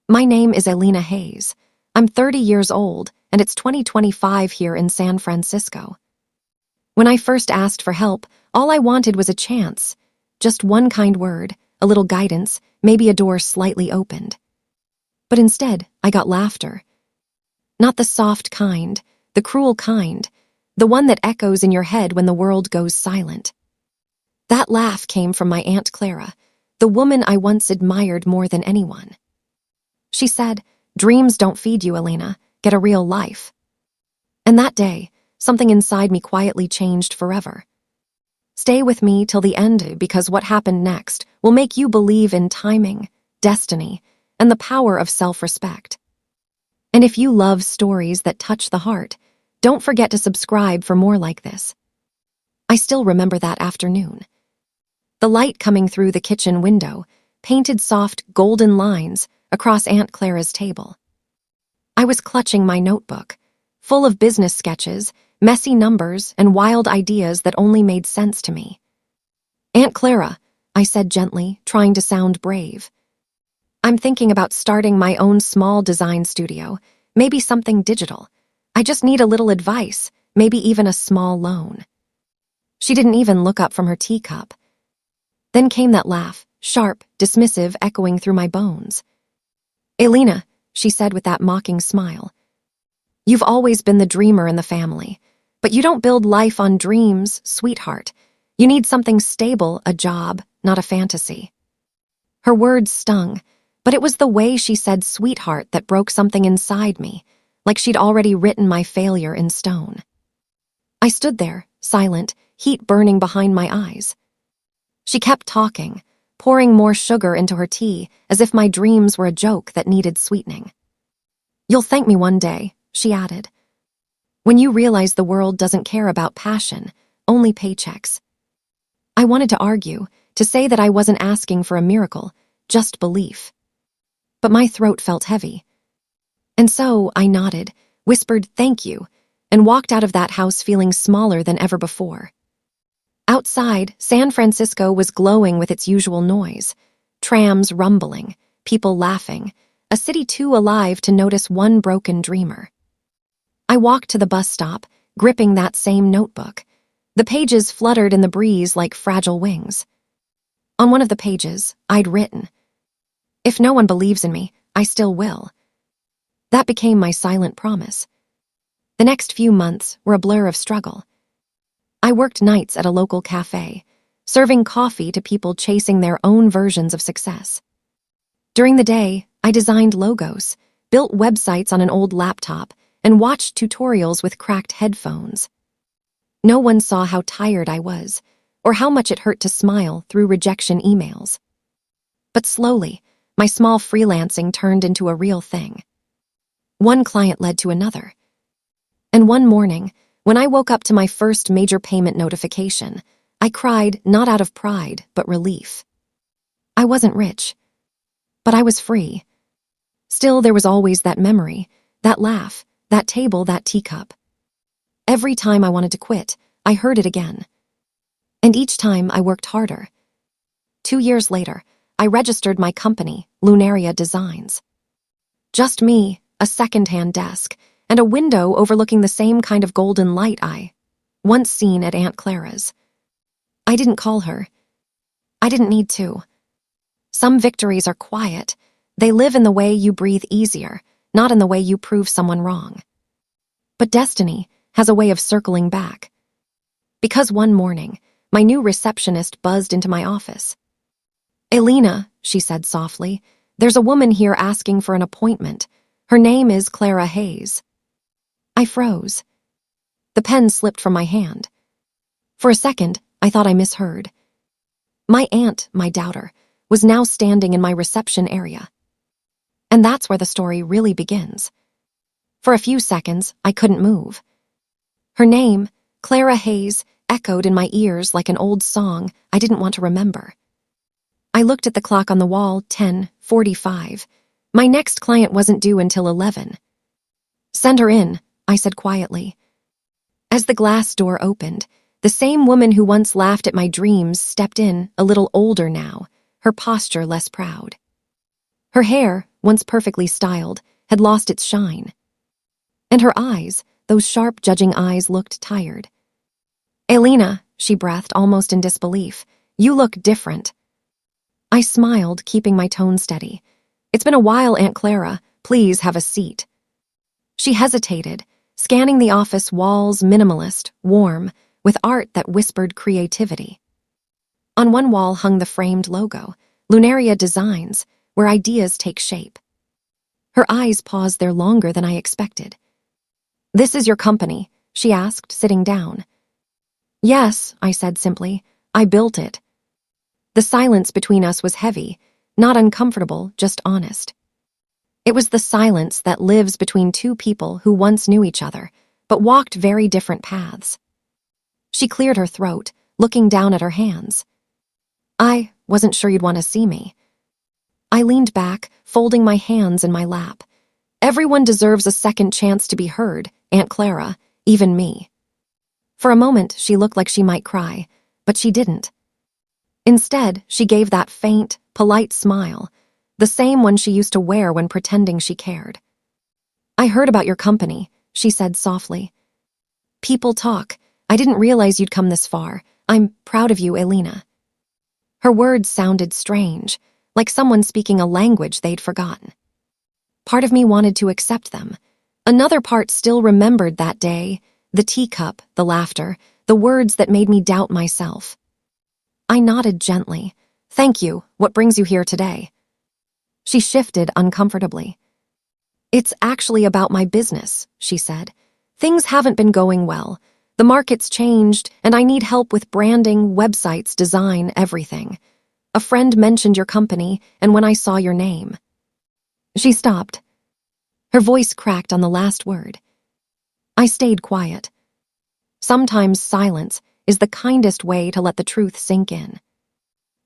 My name is Sienna Hayes. I'm 30 years old, and it's 2025 here in San Francisco. When I first asked for help, all I wanted was a chance. Just one kind word, a little guidance, maybe a door slightly opened. But instead, I got laughter. Not the soft kind, the cruel kind, the one that echoes in your head when the world goes silent. That laugh came from my Aunt Clara, the woman I once admired more than anyone. She said, "Dreams don't feed you, Elena. Get a real life." And that day, something inside me quietly changed forever. Stay with me till the end, because what happened next will make you believe in timing, destiny, and the power of self-respect. And if you love stories that touch the heart, don't forget to subscribe for more like this. I still remember that afternoon. The light coming through the kitchen window painted soft golden lines across Aunt Clara's table. I was clutching my notebook, full of business sketches, messy numbers, and wild ideas that only made sense to me. "Aunt Clara," I said gently, trying to sound brave. "I'm thinking about starting my own small design studio, maybe something digital. I just need a little advice, maybe even a small loan." She didn't even look up from her teacup. Then came that laugh, sharp, dismissive, echoing through my bones. "Elena," she said with that mocking smile, "you've always been the dreamer in the family, but you don't build life on dreams, sweetheart. You need something stable, a job, not a fantasy." Her words stung, but it was the way she said sweetheart that broke something inside me, like she'd already written my failure in stone. I stood there, silent, heat burning behind my eyes. She kept talking, pouring more sugar into her tea as if my dreams were a joke that needed sweetening. "You'll thank me one day," she added, "when you realize the world doesn't care about passion, only paychecks." I wanted to argue, to say that I wasn't asking for a miracle, just belief. But my throat felt heavy. And so I nodded, whispered "thank you," and walked out of that house feeling smaller than ever before. Outside, San Francisco was glowing with its usual noise. Trams rumbling, people laughing, a city too alive to notice one broken dreamer. I walked to the bus stop, gripping that same notebook. The pages fluttered in the breeze like fragile wings. On one of the pages, I'd written, "If no one believes in me, I still will." That became my silent promise. The next few months were a blur of struggle. I worked nights at a local cafe, serving coffee to people chasing their own versions of success. During the day, I designed logos, built websites on an old laptop, and watched tutorials with cracked headphones. No one saw how tired I was, or how much it hurt to smile through rejection emails. But slowly, my small freelancing turned into a real thing. One client led to another. And one morning, when I woke up to my first major payment notification, I cried not out of pride, but relief. I wasn't rich, but I was free. Still, there was always that memory, that laugh, that table, that teacup. Every time I wanted to quit, I heard it again. And each time I worked harder. 2 years later, I registered my company, Lunaria Designs. Just me, a second-hand desk, and a window overlooking the same kind of golden light I once seen at Aunt Clara's. I didn't call her. I didn't need to. Some victories are quiet. They live in the way you breathe easier, not in the way you prove someone wrong. But destiny has a way of circling back. Because one morning, my new receptionist buzzed into my office. "Elena," she said softly, "there's a woman here asking for an appointment. Her name is Clara Hayes." I froze. The pen slipped from my hand. For a second, I thought I misheard. My aunt, my doubter, was now standing in my reception area. And that's where the story really begins. For a few seconds, I couldn't move. Her name, Clara Hayes, echoed in my ears like an old song I didn't want to remember. I looked at the clock on the wall, 10:45. My next client wasn't due until 11. "Send her in," I said quietly. As the glass door opened, the same woman who once laughed at my dreams stepped in, a little older now, her posture less proud. Her hair, once perfectly styled, had lost its shine. And her eyes, those sharp, judging eyes, looked tired. "Elena," she breathed, almost in disbelief, "you look different." I smiled, keeping my tone steady. "It's been a while, Aunt Clara. Please have a seat." She hesitated, scanning the office walls, minimalist, warm, with art that whispered creativity. On one wall hung the framed logo, Lunaria Designs, where ideas take shape. Her eyes paused there longer than I expected. "This is your company?" she asked, sitting down. "Yes," I said simply. "I built it." The silence between us was heavy, not uncomfortable, just honest. It was the silence that lives between two people who once knew each other, but walked very different paths. She cleared her throat, looking down at her hands. "I wasn't sure you'd want to see me." I leaned back, folding my hands in my lap. "Everyone deserves a second chance to be heard, Aunt Clara, even me." For a moment, she looked like she might cry, but she didn't. Instead, she gave that faint, polite smile, the same one she used to wear when pretending she cared. "I heard about your company," she said softly. "People talk. I didn't realize you'd come this far. I'm proud of you, Elena." Her words sounded strange, like someone speaking a language they'd forgotten. Part of me wanted to accept them. Another part still remembered that day, the teacup, the laughter, the words that made me doubt myself. I nodded gently. "Thank you. What brings you here today?" She shifted uncomfortably. "It's actually about my business," she said. "Things haven't been going well. The market's changed, and I need help with branding, websites, design, everything. A friend mentioned your company, and when I saw your name..." She stopped. Her voice cracked on the last word. I stayed quiet. Sometimes silence is the kindest way to let the truth sink in.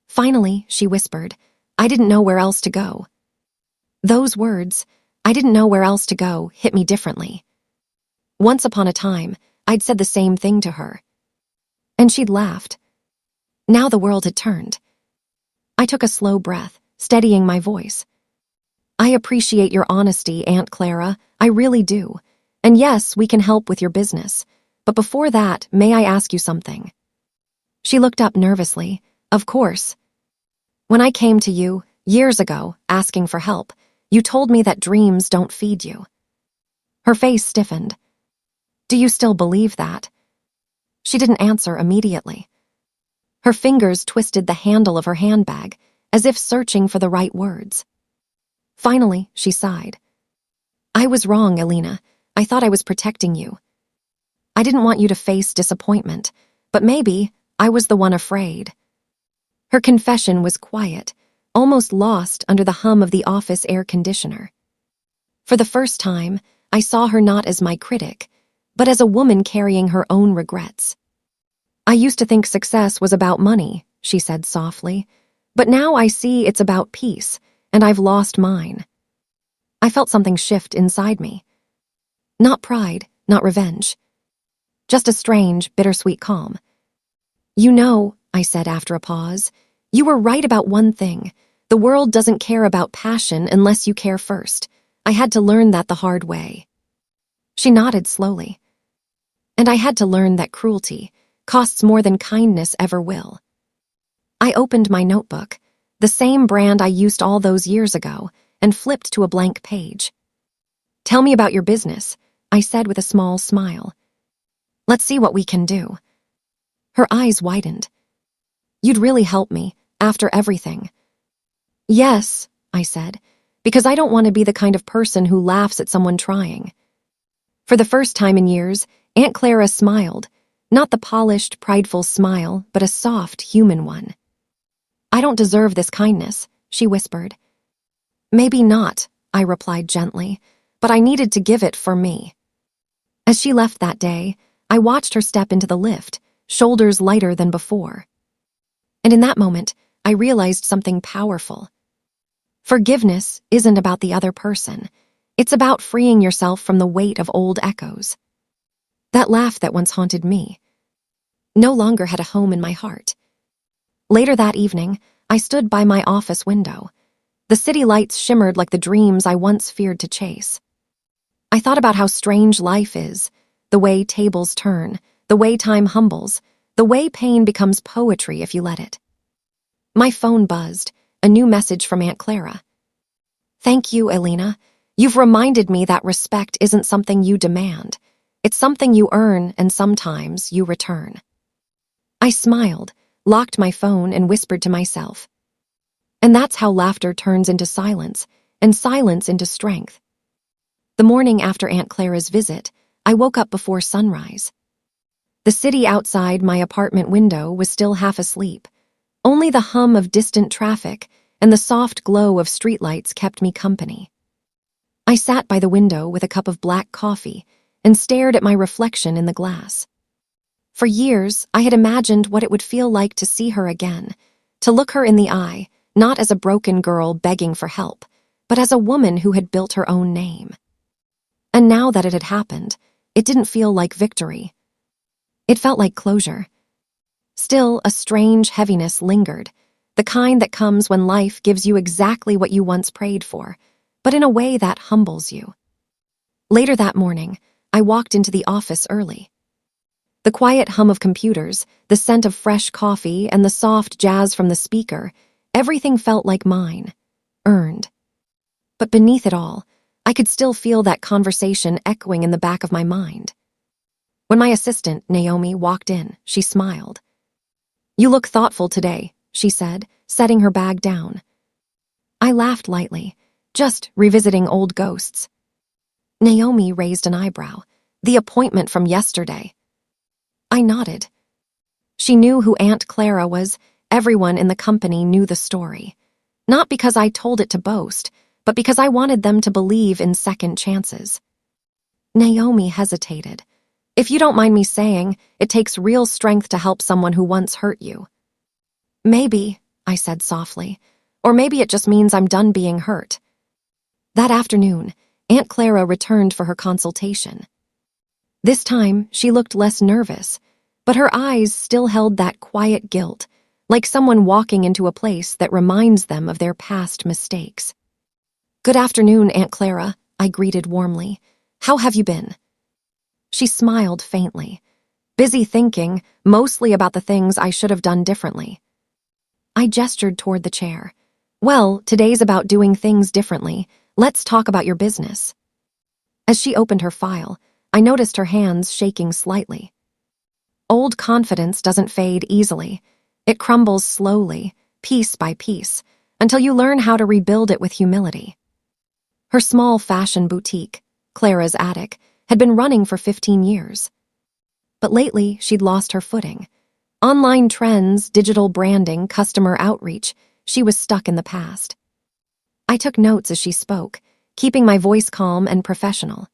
Finally, she whispered, "I didn't know where else to go." Those words, "I didn't know where else to go," hit me differently. Once upon a time, I'd said the same thing to her. And she'd laughed. Now the world had turned. I took a slow breath, steadying my voice. "I appreciate your honesty, Aunt Clara. I really do. And yes, we can help with your business. But before that, may I ask you something?" She looked up nervously. "Of course. When I came to you, years ago, asking for help, you told me that dreams don't feed you." Her face stiffened. "Do you still believe that?" She didn't answer immediately. Her fingers twisted the handle of her handbag, as if searching for the right words. Finally, she sighed. "I was wrong, Elena. I thought I was protecting you. I didn't want you to face disappointment, but maybe I was the one afraid." Her confession was quiet, almost lost under the hum of the office air conditioner. For the first time, I saw her not as my critic, but as a woman carrying her own regrets. "I used to think success was about money," she said softly, "but now I see it's about peace, and I've lost mine." I felt something shift inside me. Not pride, not revenge. Just a strange, bittersweet calm. "You know," I said after a pause, "you were right about one thing. The world doesn't care about passion unless you care first. I had to learn that the hard way." She nodded slowly. "And I had to learn that cruelty costs more than kindness ever will." I opened my notebook, the same brand I used all those years ago, and flipped to a blank page. "Tell me about your business," I said with a small smile. "Let's see what we can do." Her eyes widened. "You'd really help me, after everything." "Yes," I said, "because I don't want to be the kind of person who laughs at someone trying." For the first time in years, Aunt Clara smiled, not the polished, prideful smile, but a soft, human one. "I don't deserve this kindness," she whispered. "Maybe not," I replied gently, "but I needed to give it for me." As she left that day, I watched her step into the lift, shoulders lighter than before. And in that moment, I realized something powerful. Forgiveness isn't about the other person. It's about freeing yourself from the weight of old echoes. That laugh that once haunted me no longer had a home in my heart. Later that evening, I stood by my office window. The city lights shimmered like the dreams I once feared to chase. I thought about how strange life is, the way tables turn, the way time humbles, the way pain becomes poetry if you let it. My phone buzzed, a new message from Aunt Clara. "Thank you, Elena. You've reminded me that respect isn't something you demand. It's something you earn and sometimes you return." I smiled, locked my phone, and whispered to myself. And that's how laughter turns into silence, and silence into strength. The morning after Aunt Clara's visit, I woke up before sunrise. The city outside my apartment window was still half asleep. Only the hum of distant traffic and the soft glow of streetlights kept me company. I sat by the window with a cup of black coffee and stared at my reflection in the glass. For years, I had imagined what it would feel like to see her again, to look her in the eye, not as a broken girl begging for help, but as a woman who had built her own name. And now that it had happened, it didn't feel like victory. It felt like closure. Still, a strange heaviness lingered, the kind that comes when life gives you exactly what you once prayed for, but in a way that humbles you. Later that morning, I walked into the office early. The quiet hum of computers, the scent of fresh coffee, and the soft jazz from the speaker, everything felt like mine, earned. But beneath it all, I could still feel that conversation echoing in the back of my mind. When my assistant, Naomi, walked in, she smiled. "You look thoughtful today," she said, setting her bag down. I laughed lightly, just revisiting old ghosts. Naomi raised an eyebrow. "The appointment from yesterday." I nodded. She knew who Aunt Clara was. Everyone in the company knew the story. Not because I told it to boast, but because I wanted them to believe in second chances. Naomi hesitated. "If you don't mind me saying, it takes real strength to help someone who once hurt you." "Maybe," I said softly, "or maybe it just means I'm done being hurt." That afternoon, Aunt Clara returned for her consultation. This time, she looked less nervous, but her eyes still held that quiet guilt, like someone walking into a place that reminds them of their past mistakes. "Good afternoon, Aunt Clara," I greeted warmly. "How have you been?" She smiled faintly. "Busy thinking, mostly about the things I should have done differently." I gestured toward the chair. "Well, today's about doing things differently. Let's talk about your business." As she opened her file, I noticed her hands shaking slightly. Old confidence doesn't fade easily. It crumbles slowly, piece by piece, until you learn how to rebuild it with humility. Her small fashion boutique, Clara's Attic, had been running for 15 years. But lately, she'd lost her footing. Online trends, digital branding, customer outreach, she was stuck in the past. I took notes as she spoke, keeping my voice calm and professional.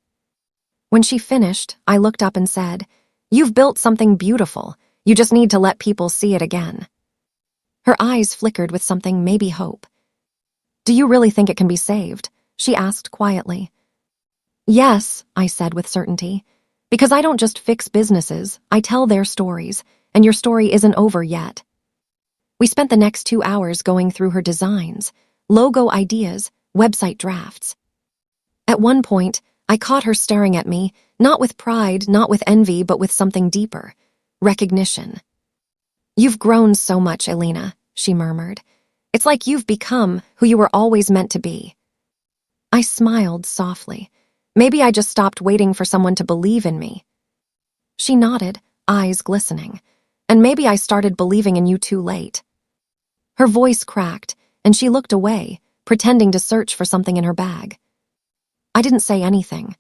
When she finished, I looked up and said, "You've built something beautiful. You just need to let people see it again." Her eyes flickered with something, maybe hope. "Do you really think it can be saved?" she asked quietly. "Yes," I said with certainty, "because I don't just fix businesses, I tell their stories, and your story isn't over yet." We spent the next 2 hours going through her designs, logo ideas, website drafts. At one point, I caught her staring at me, not with pride, not with envy, but with something deeper, recognition. "You've grown so much, Elena," she murmured. "It's like you've become who you were always meant to be." I smiled softly. Maybe I just stopped waiting for someone to believe in me. She nodded, eyes glistening. "And maybe I started believing in you too late." Her voice cracked, and she looked away, pretending to search for something in her bag. I didn't say anything.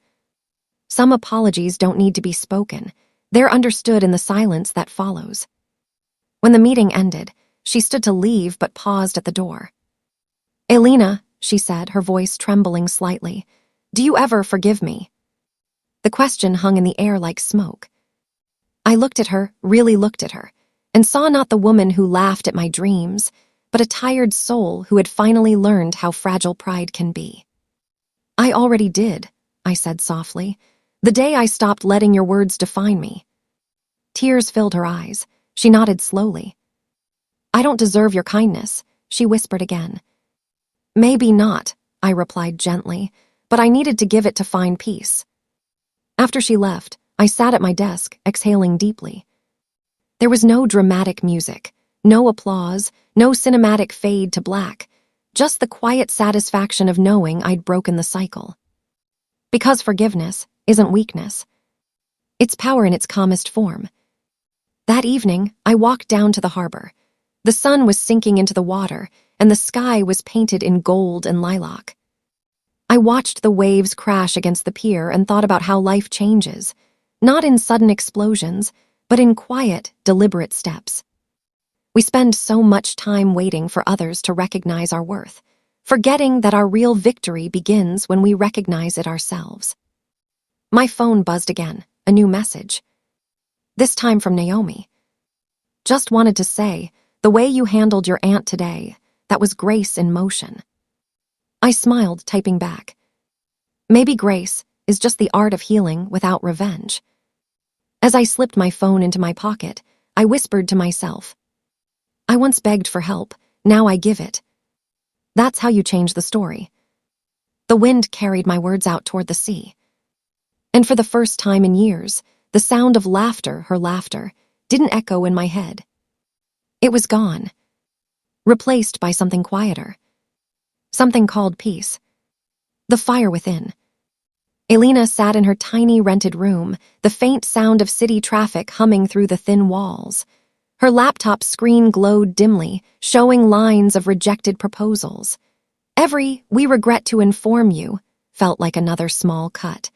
Some apologies don't need to be spoken. They're understood in the silence that follows. When the meeting ended, she stood to leave but paused at the door. "Elena," she said, her voice trembling slightly, "do you ever forgive me?" The question hung in the air like smoke. I looked at her, really looked at her, and saw not the woman who laughed at my dreams, but a tired soul who had finally learned how fragile pride can be. "I already did," I said softly, "the day I stopped letting your words define me." Tears filled her eyes. She nodded slowly. "I don't deserve your kindness," she whispered again. Maybe not, I replied gently, but I needed to give it to find peace. After she left, I sat at my desk, exhaling deeply. There was no dramatic music, no applause, no cinematic fade to black, just the quiet satisfaction of knowing I'd broken the cycle. Because forgiveness isn't weakness. It's power in its calmest form. That evening, I walked down to the harbor. The sun was sinking into the water, and the sky was painted in gold and lilac. I watched the waves crash against the pier and thought about how life changes, not in sudden explosions, but in quiet, deliberate steps. We spend so much time waiting for others to recognize our worth, forgetting that our real victory begins when we recognize it ourselves. My phone buzzed again, a new message. This time from Naomi. Just wanted to say, the way you handled your aunt today, that was grace in motion. I smiled, typing back. Maybe grace is just the art of healing without revenge. As I slipped my phone into my pocket, I whispered to myself, I once begged for help, now I give it. That's how you change the story. The wind carried my words out toward the sea. And for the first time in years, the sound of laughter, her laughter, didn't echo in my head. It was gone, replaced by something quieter. Something called peace. The fire within. Elena sat in her tiny rented room, the faint sound of city traffic humming through the thin walls. Her laptop screen glowed dimly, showing lines of rejected proposals. Every "we regret to inform you" felt like another small cut.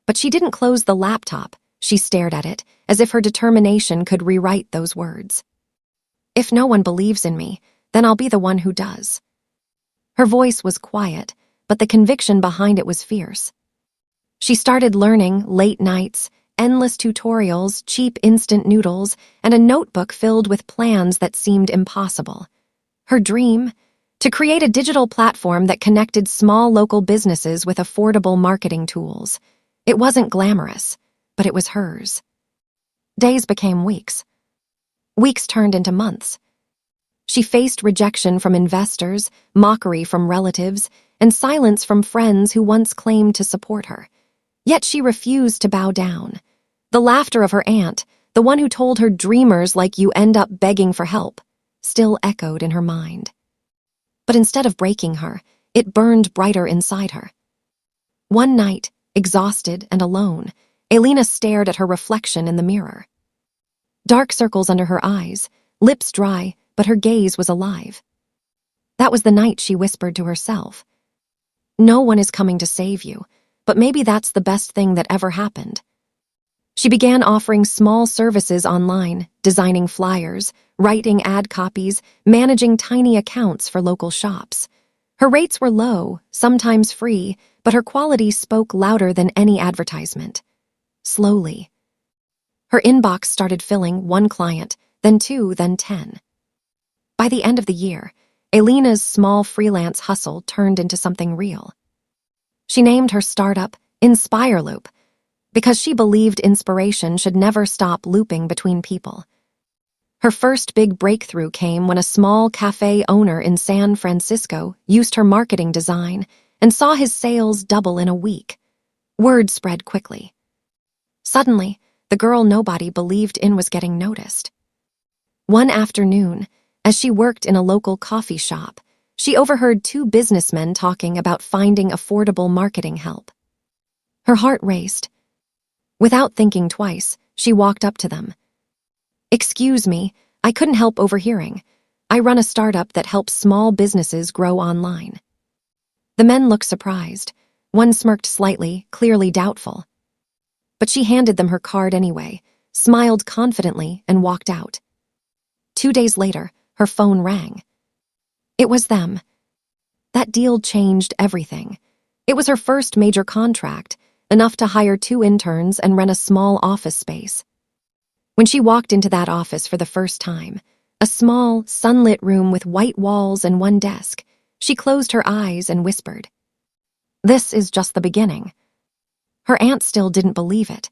But she didn't close the laptop. She stared at it, as if her determination could rewrite those words. If no one believes in me, then I'll be the one who does. Her voice was quiet, but the conviction behind it was fierce. She started learning late nights, endless tutorials, cheap instant noodles, and a notebook filled with plans that seemed impossible. Her dream? To create a digital platform that connected small local businesses with affordable marketing tools. It wasn't glamorous, but it was hers. Days became weeks. Weeks turned into months. She faced rejection from investors, mockery from relatives, and silence from friends who once claimed to support her. Yet she refused to bow down. The laughter of her aunt, the one who told her dreamers like you end up begging for help, still echoed in her mind. But instead of breaking her, it burned brighter inside her. One night, exhausted and alone, Elena stared at her reflection in the mirror. Dark circles under her eyes, lips dry, but her gaze was alive. That was the night she whispered to herself. No one is coming to save you, but maybe that's the best thing that ever happened. She began offering small services online, designing flyers, writing ad copies, managing tiny accounts for local shops. Her rates were low, sometimes free, but her quality spoke louder than any advertisement. Slowly. Her inbox started filling, one client, then 2, then 10. By the end of the year, Elena's small freelance hustle turned into something real. She named her startup Inspire Loop because she believed inspiration should never stop looping between people. Her first big breakthrough came when a small cafe owner in San Francisco used her marketing design and saw his sales double in a week. Word spread quickly. Suddenly, the girl nobody believed in was getting noticed. One afternoon, as she worked in a local coffee shop, she overheard 2 businessmen talking about finding affordable marketing help. Her heart raced. Without thinking twice, she walked up to them. Excuse me, I couldn't help overhearing. I run a startup that helps small businesses grow online. The men looked surprised. One smirked slightly, clearly doubtful. But she handed them her card anyway, smiled confidently, and walked out. 2 days later, her phone rang. It was them. That deal changed everything. It was her first major contract, enough to hire 2 interns and rent a small office space. When she walked into that office for the first time, a small, sunlit room with white walls and 1 desk, she closed her eyes and whispered, "This is just the beginning." Her aunt still didn't believe it.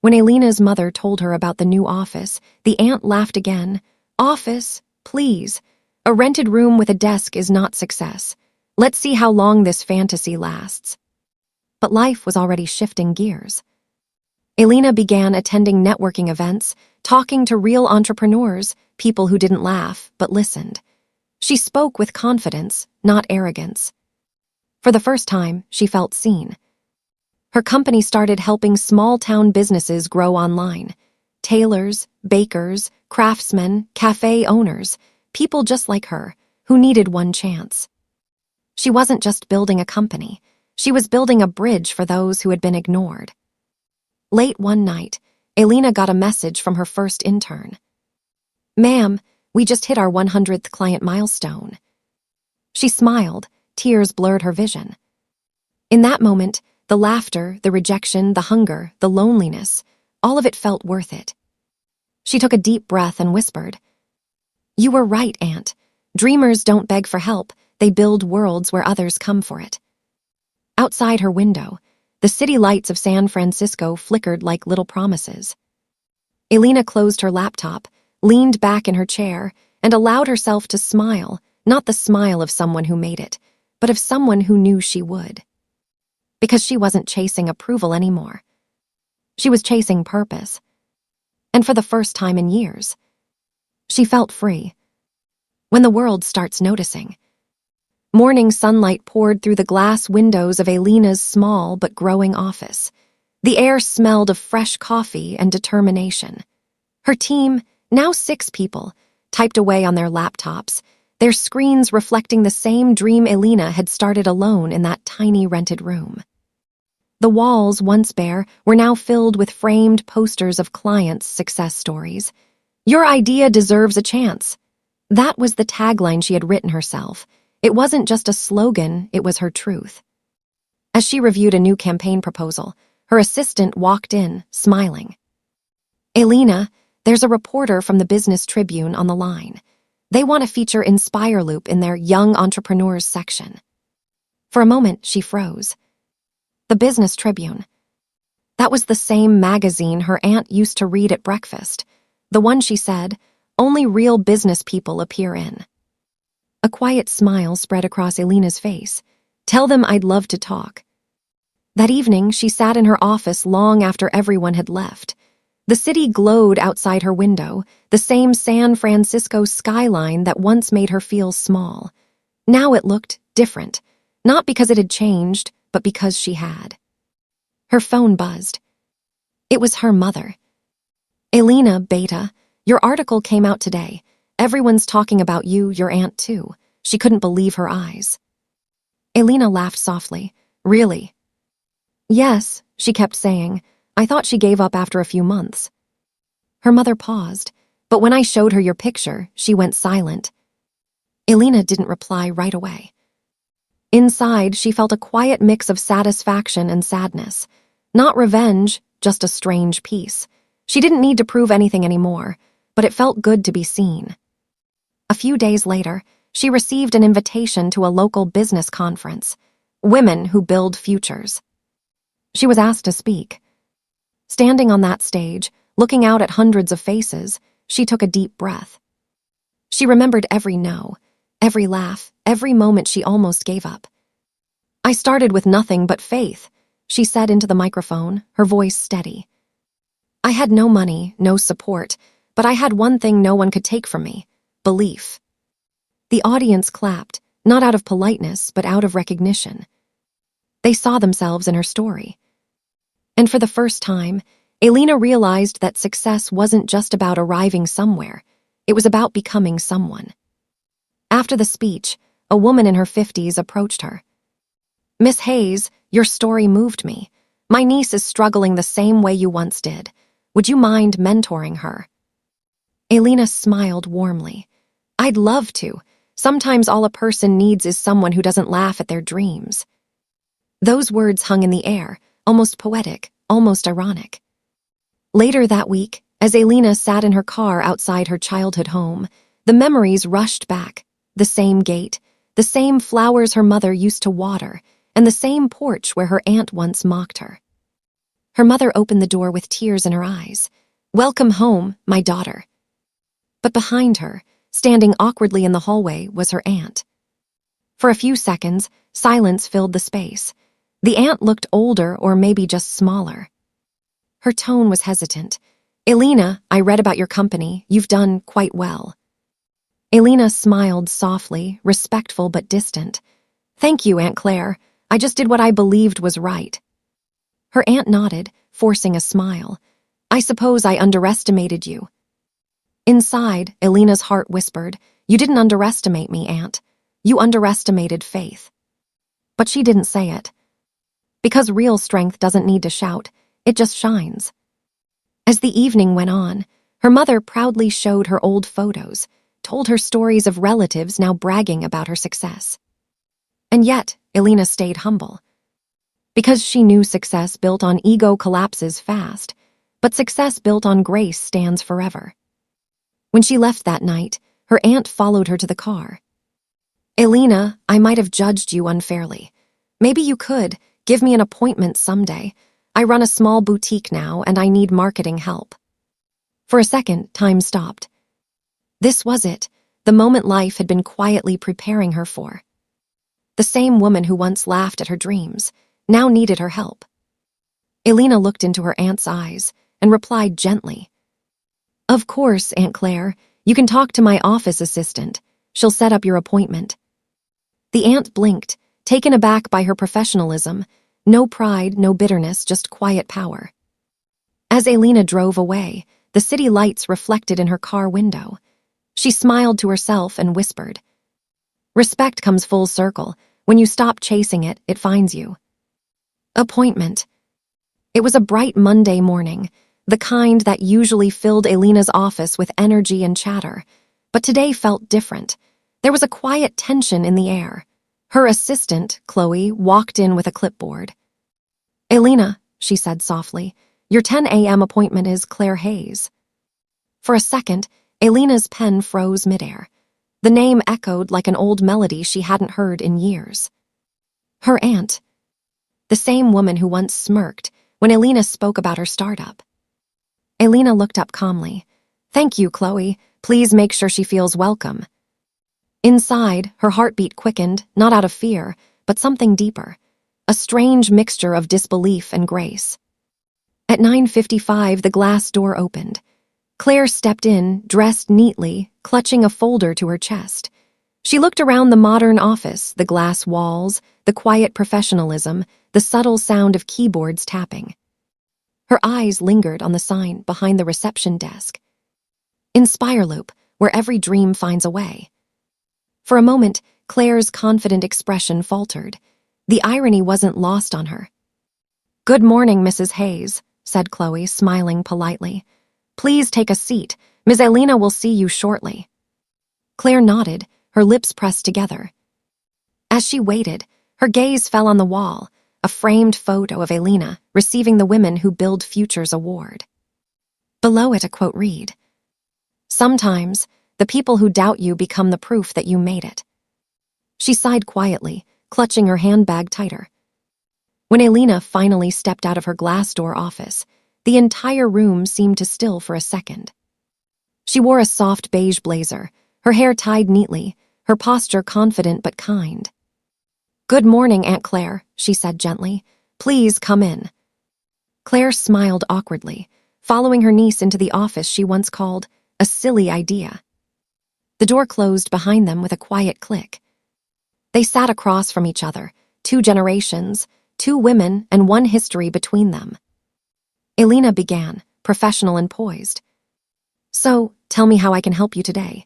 When Elena's mother told her about the new office, the aunt laughed again. "Office, please. A rented room with a desk is not success. Let's see how long this fantasy lasts. But life was already shifting gears. Elena began attending networking events, talking to real entrepreneurs, people who didn't laugh but listened. She spoke with confidence, not arrogance. For the first time, she felt seen. Her company started helping small-town businesses grow online. Tailors, bakers, craftsmen, cafe owners, people just like her, who needed one chance. She wasn't just building a company. She was building a bridge for those who had been ignored. Late one night, Elena got a message from her first intern. "Ma'am, we just hit our 100th client milestone." She smiled, tears blurred her vision. In that moment, the laughter, the rejection, the hunger, the loneliness, all of it felt worth it. She took a deep breath and whispered, "You were right, Aunt. Dreamers don't beg for help, they build worlds where others come for it." Outside her window, the city lights of San Francisco flickered like little promises. Elena closed her laptop, leaned back in her chair, and allowed herself to smile, not the smile of someone who made it, but of someone who knew she would. Because she wasn't chasing approval anymore. She was chasing purpose. And for the first time in years, she felt free. When the world starts noticing. Morning sunlight poured through the glass windows of Elena's small but growing office. The air smelled of fresh coffee and determination. Her team, now 6 people, typed away on their laptops, their screens reflecting the same dream Elena had started alone in that tiny rented room. The walls, once bare, were now filled with framed posters of clients' success stories. "Your idea deserves a chance." That was the tagline she had written herself. It wasn't just a slogan, it was her truth. As she reviewed a new campaign proposal, her assistant walked in, smiling. "Elena, there's a reporter from the Business Tribune on the line. They want to feature Inspire Loop in their Young Entrepreneurs section." For a moment, she froze. The Business Tribune. That was the same magazine her aunt used to read at breakfast, the one she said, "Only real business people appear in." A quiet smile spread across Elena's face. "Tell them I'd love to talk." That evening, she sat in her office long after everyone had left. The city glowed outside her window, the same San Francisco skyline that once made her feel small. Now it looked different, not because it had changed, but because she had. Her phone buzzed. It was her mother. "Elena, Beta, your article came out today. Everyone's talking about you, your aunt too." She couldn't believe her eyes. Elena laughed softly. "Really?" "Yes," she kept saying. "I thought she gave up after a few months." Her mother paused, but when I showed her your picture, she went silent. Elena didn't reply right away. Inside, she felt a quiet mix of satisfaction and sadness. Not revenge, just a strange peace. She didn't need to prove anything anymore, but it felt good to be seen. A few days later, she received an invitation to a local business conference, Women Who Build Futures. She was asked to speak. Standing on that stage, looking out at hundreds of faces, she took a deep breath. She remembered every no, every laugh, every moment she almost gave up. "I started with nothing but faith," she said into the microphone, her voice steady. "I had no money, no support, but I had one thing no one could take from me: belief." The audience clapped, not out of politeness, but out of recognition. They saw themselves in her story. And for the first time, Elena realized that success wasn't just about arriving somewhere. It was about becoming someone. After the speech, a woman in her 50s approached her. "Miss Hayes, your story moved me. My niece is struggling the same way you once did. Would you mind mentoring her?" Elena smiled warmly. "I'd love to. Sometimes all a person needs is someone who doesn't laugh at their dreams." Those words hung in the air, almost poetic, almost ironic. Later that week, as Elena sat in her car outside her childhood home, the memories rushed back. The same gate, the same flowers her mother used to water, and the same porch where her aunt once mocked her. Her mother opened the door with tears in her eyes. "Welcome home, my daughter." But behind her, standing awkwardly in the hallway, was her aunt. For a few seconds, silence filled the space. The aunt looked older or maybe just smaller. Her tone was hesitant. "Elena, I read about your company. You've done quite well." Elena smiled softly, respectful but distant. "Thank you, Aunt Claire. I just did what I believed was right." Her aunt nodded, forcing a smile. "I suppose I underestimated you." Inside, Elena's heart whispered, "You didn't underestimate me, Aunt. You underestimated faith." But she didn't say it. Because real strength doesn't need to shout, it just shines. As the evening went on, her mother proudly showed her old photos, told her stories of relatives now bragging about her success. And yet, Elena stayed humble. Because she knew success built on ego collapses fast, but success built on grace stands forever. When she left that night, her aunt followed her to the car. "Elena, I might have judged you unfairly. Maybe you could give me an appointment someday. I run a small boutique now and I need marketing help." For a second, time stopped. This was it, the moment life had been quietly preparing her for. The same woman who once laughed at her dreams now needed her help. Elena looked into her aunt's eyes and replied gently, "Of course, Aunt Claire, you can talk to my office assistant. She'll set up your appointment." The aunt blinked, taken aback by her professionalism. No pride, no bitterness, just quiet power. As Elena drove away, the city lights reflected in her car window. She smiled to herself and whispered, "Respect comes full circle. When you stop chasing it, it finds you." Appointment. It was a bright Monday morning, the kind that usually filled Elena's office with energy and chatter, but today felt different. There was a quiet tension in the air. Her assistant, Chloe, walked in with a clipboard. "Elena," she said softly, "your 10 a.m. appointment is Claire Hayes." For a second, Elena's pen froze midair. The name echoed like an old melody she hadn't heard in years. Her aunt. The same woman who once smirked when Elena spoke about her startup. Elena looked up calmly. "Thank you, Chloe. Please make sure she feels welcome." Inside, her heartbeat quickened, not out of fear, but something deeper. A strange mixture of disbelief and grace. At 9:55, the glass door opened. Claire stepped in, dressed neatly, clutching a folder to her chest. She looked around the modern office, the glass walls, the quiet professionalism, the subtle sound of keyboards tapping. Her eyes lingered on the sign behind the reception desk. "Inspire Loop, where every dream finds a way." For a moment, Claire's confident expression faltered. The irony wasn't lost on her. "Good morning, Mrs. Hayes," said Chloe, smiling politely. "Please take a seat. Ms. Elena will see you shortly." Claire nodded, her lips pressed together. As she waited, her gaze fell on the wall, a framed photo of Elena receiving the Women Who Build Futures award. Below it, a quote read, "Sometimes, the people who doubt you become the proof that you made it." She sighed quietly, clutching her handbag tighter. When Elena finally stepped out of her glass door office, the entire room seemed to still for a second. She wore a soft beige blazer, her hair tied neatly, her posture confident but kind. "Good morning, Aunt Claire," she said gently. "Please come in." Claire smiled awkwardly, following her niece into the office she once called a silly idea. The door closed behind them with a quiet click. They sat across from each other, 2 generations, 2 women, and 1 history between them. Elena began, professional and poised. "So, tell me how I can help you today."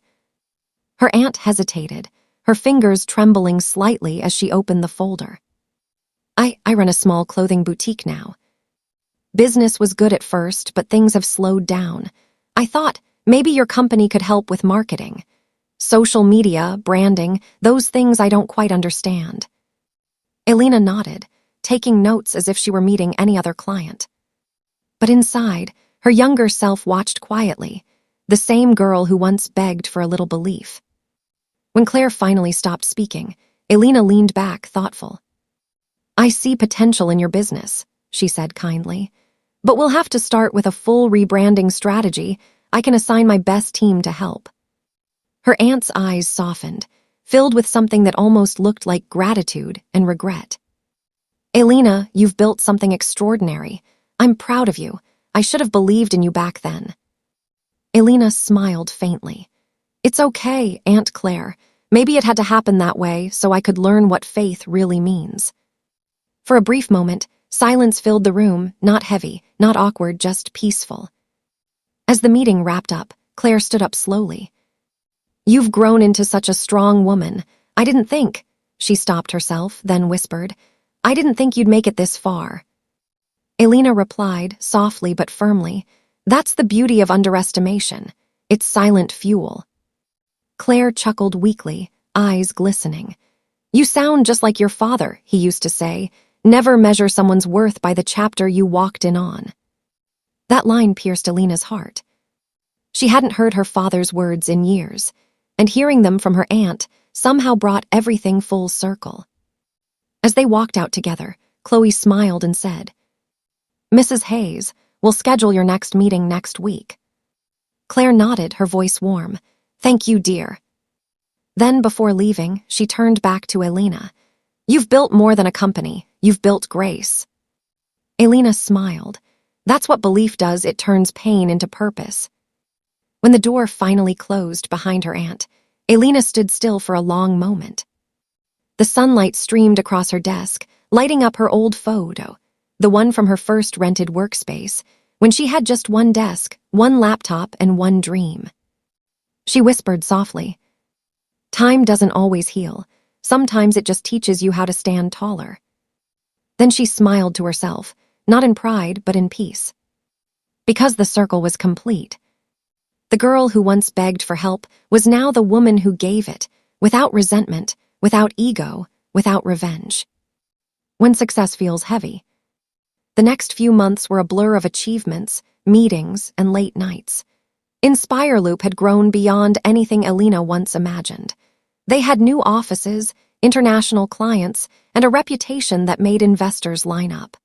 Her aunt hesitated, her fingers trembling slightly as she opened the folder. I run a small clothing boutique now. Business was good at first, but things have slowed down. I thought maybe your company could help with marketing. Social media, branding, those things I don't quite understand." Elena nodded, taking notes as if she were meeting any other client. But inside, her younger self watched quietly, the same girl who once begged for a little belief. When Claire finally stopped speaking, Elena leaned back, thoughtful. "I see potential in your business," she said kindly. "But we'll have to start with a full rebranding strategy. I can assign my best team to help." Her aunt's eyes softened, filled with something that almost looked like gratitude and regret. "Elena, you've built something extraordinary. I'm proud of you. I should have believed in you back then." Elena smiled faintly. "It's okay, Aunt Claire. Maybe it had to happen that way so I could learn what faith really means." For a brief moment, silence filled the room, not heavy, not awkward, just peaceful. As the meeting wrapped up, Claire stood up slowly. "You've grown into such a strong woman. I didn't think—" She stopped herself, then whispered, "I didn't think you'd make it this far." Elena replied, softly but firmly, "That's the beauty of underestimation. It's silent fuel." Claire chuckled weakly, eyes glistening. "You sound just like your father," he used to say. "Never measure someone's worth by the chapter you walked in on." That line pierced Elena's heart. She hadn't heard her father's words in years, and hearing them from her aunt somehow brought everything full circle. As they walked out together, Chloe smiled and said, "Mrs. Hayes, we'll schedule your next meeting next week." Claire nodded, her voice warm. "Thank you, dear." Then, before leaving, she turned back to Elena. "You've built more than a company. You've built grace." Elena smiled. That's what belief does, it turns pain into purpose. When the door finally closed behind her aunt, Elena stood still for a long moment. The sunlight streamed across her desk, lighting up her old photo, the one from her first rented workspace, when she had just one desk, one laptop, and one dream. She whispered softly, "Time doesn't always heal. Sometimes it just teaches you how to stand taller." Then she smiled to herself, not in pride, but in peace. Because the circle was complete. The girl who once begged for help was now the woman who gave it, without resentment, without ego, without revenge. When success feels heavy. The next few months were a blur of achievements, meetings, and late nights. Inspire Loop had grown beyond anything Elena once imagined. They had new offices, international clients, and a reputation that made investors line up.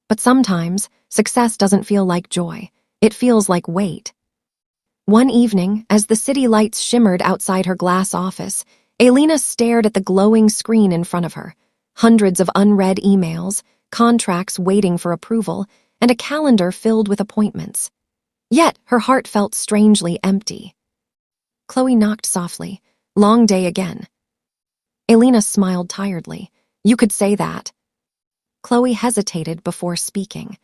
But sometimes, success doesn't feel like joy. It feels like weight. One evening, as the city lights shimmered outside her glass office, Elena stared at the glowing screen in front of her. Hundreds of unread emails, contracts waiting for approval, and a calendar filled with appointments. Yet, her heart felt strangely empty. Chloe knocked softly. "Long day again." Elena smiled tiredly. "You could say that." Chloe hesitated before speaking.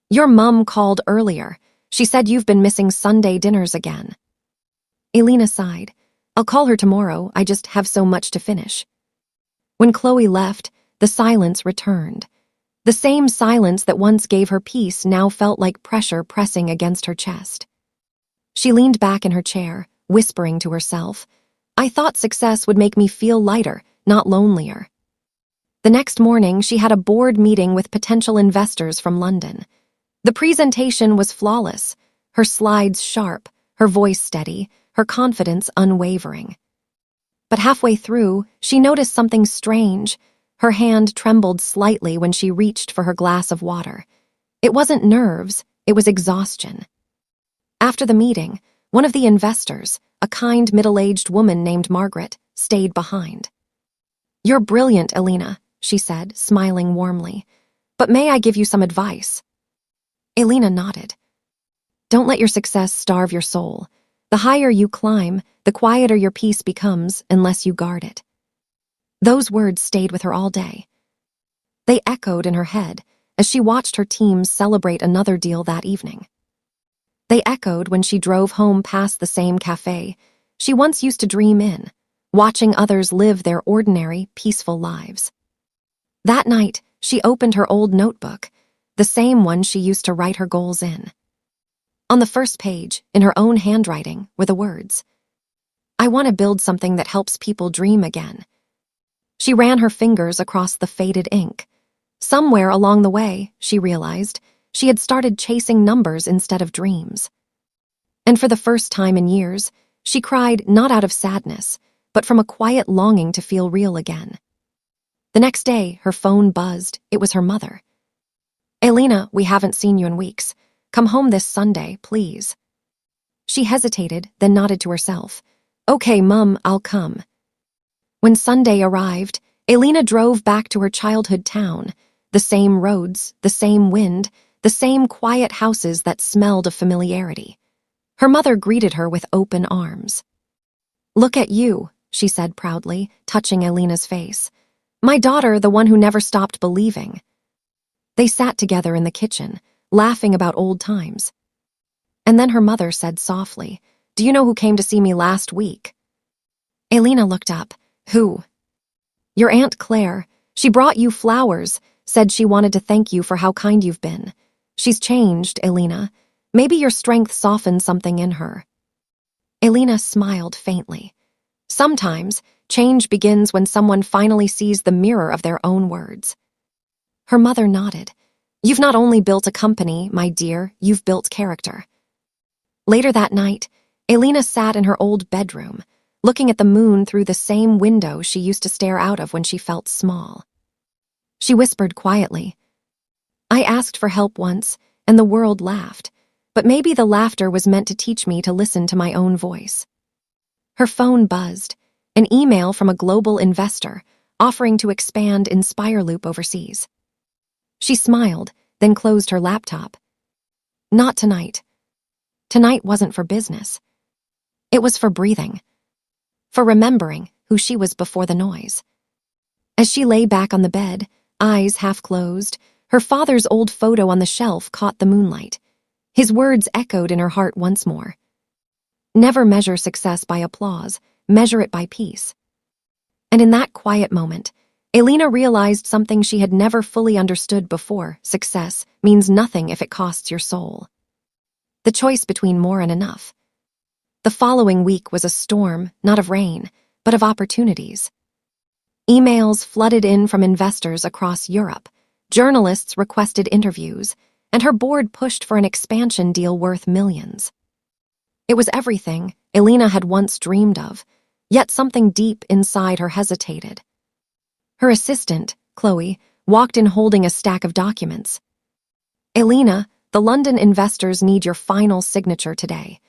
"Your mum called earlier. She said you've been missing Sunday dinners again." Elena sighed. "I'll call her tomorrow, I just have so much to finish." When Chloe left, the silence returned. The same silence that once gave her peace now felt like pressure pressing against her chest. She leaned back in her chair, whispering to herself, "I thought success would make me feel lighter, not lonelier." The next morning, she had a board meeting with potential investors from London. The presentation was flawless, her slides sharp, her voice steady, her confidence unwavering. But halfway through, she noticed something strange. Her hand trembled slightly when she reached for her glass of water. It wasn't nerves, it was exhaustion. After the meeting, one of the investors, a kind middle-aged woman named Margaret, stayed behind. "You're brilliant, Elena," she said, smiling warmly. "But may I give you some advice?" Elena nodded. "Don't let your success starve your soul. The higher you climb, the quieter your peace becomes unless you guard it." Those words stayed with her all day. They echoed in her head as she watched her teams celebrate another deal that evening. They echoed when she drove home past the same cafe she once used to dream in, watching others live their ordinary, peaceful lives. That night, she opened her old notebook, the same one she used to write her goals in. On the first page, in her own handwriting, were the words, "I want to build something that helps people dream again." She ran her fingers across the faded ink. Somewhere along the way, she realized, she had started chasing numbers instead of dreams. And for the first time in years, she cried not out of sadness, but from a quiet longing to feel real again. The next day, her phone buzzed. It was her mother. "Elena, we haven't seen you in weeks. Come home this Sunday, please." She hesitated, then nodded to herself. "Okay, Mum, I'll come." When Sunday arrived, Elena drove back to her childhood town. The same roads, the same wind, the same quiet houses that smelled of familiarity. Her mother greeted her with open arms. "Look at you," she said proudly, touching Elena's face. "My daughter, the one who never stopped believing." They sat together in the kitchen, laughing about old times. And then her mother said softly, "Do you know who came to see me last week?" Elena looked up. "Who?" "Your Aunt Claire. She brought you flowers, said she wanted to thank you for how kind you've been. She's changed, Elena. Maybe your strength softened something in her." Elena smiled faintly. Sometimes, change begins when someone finally sees the mirror of their own words. Her mother nodded. "You've not only built a company, my dear, you've built character." Later that night, Elena sat in her old bedroom, looking at the moon through the same window she used to stare out of when she felt small. She whispered quietly, "I asked for help once, and the world laughed, but maybe the laughter was meant to teach me to listen to my own voice." Her phone buzzed, an email from a global investor offering to expand InspireLoop overseas. She smiled, then closed her laptop. Not tonight. Tonight wasn't for business. It was for breathing, for remembering who she was before the noise. As she lay back on the bed, eyes half closed, her father's old photo on the shelf caught the moonlight. His words echoed in her heart once more. Never measure success by applause, measure it by peace. And in that quiet moment, Elena realized something she had never fully understood before. Success means nothing if it costs your soul. The choice between more and enough. The following week was a storm, not of rain, but of opportunities. Emails flooded in from investors across Europe. Journalists requested interviews, and her board pushed for an expansion deal worth millions. It was everything Elena had once dreamed of, yet something deep inside her hesitated. Her assistant, Chloe, walked in holding a stack of documents. "Elena, the London investors need your final signature today.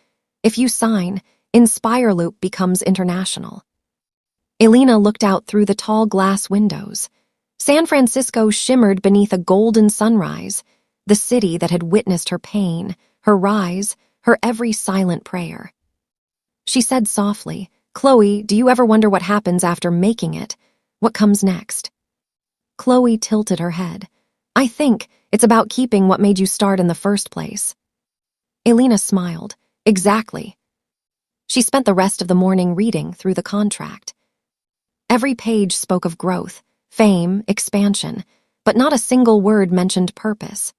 If you sign, InspireLoop becomes international." Elena looked out through the tall glass windows. San Francisco shimmered beneath a golden sunrise, the city that had witnessed her pain, her rise, her every silent prayer. She said softly, "Chloe, do you ever wonder what happens after making it? What comes next?" Chloe tilted her head. "I think it's about keeping what made you start in the first place." Elena smiled. "Exactly." She spent the rest of the morning reading through the contract. Every page spoke of growth, fame, expansion, but not a single word mentioned purpose.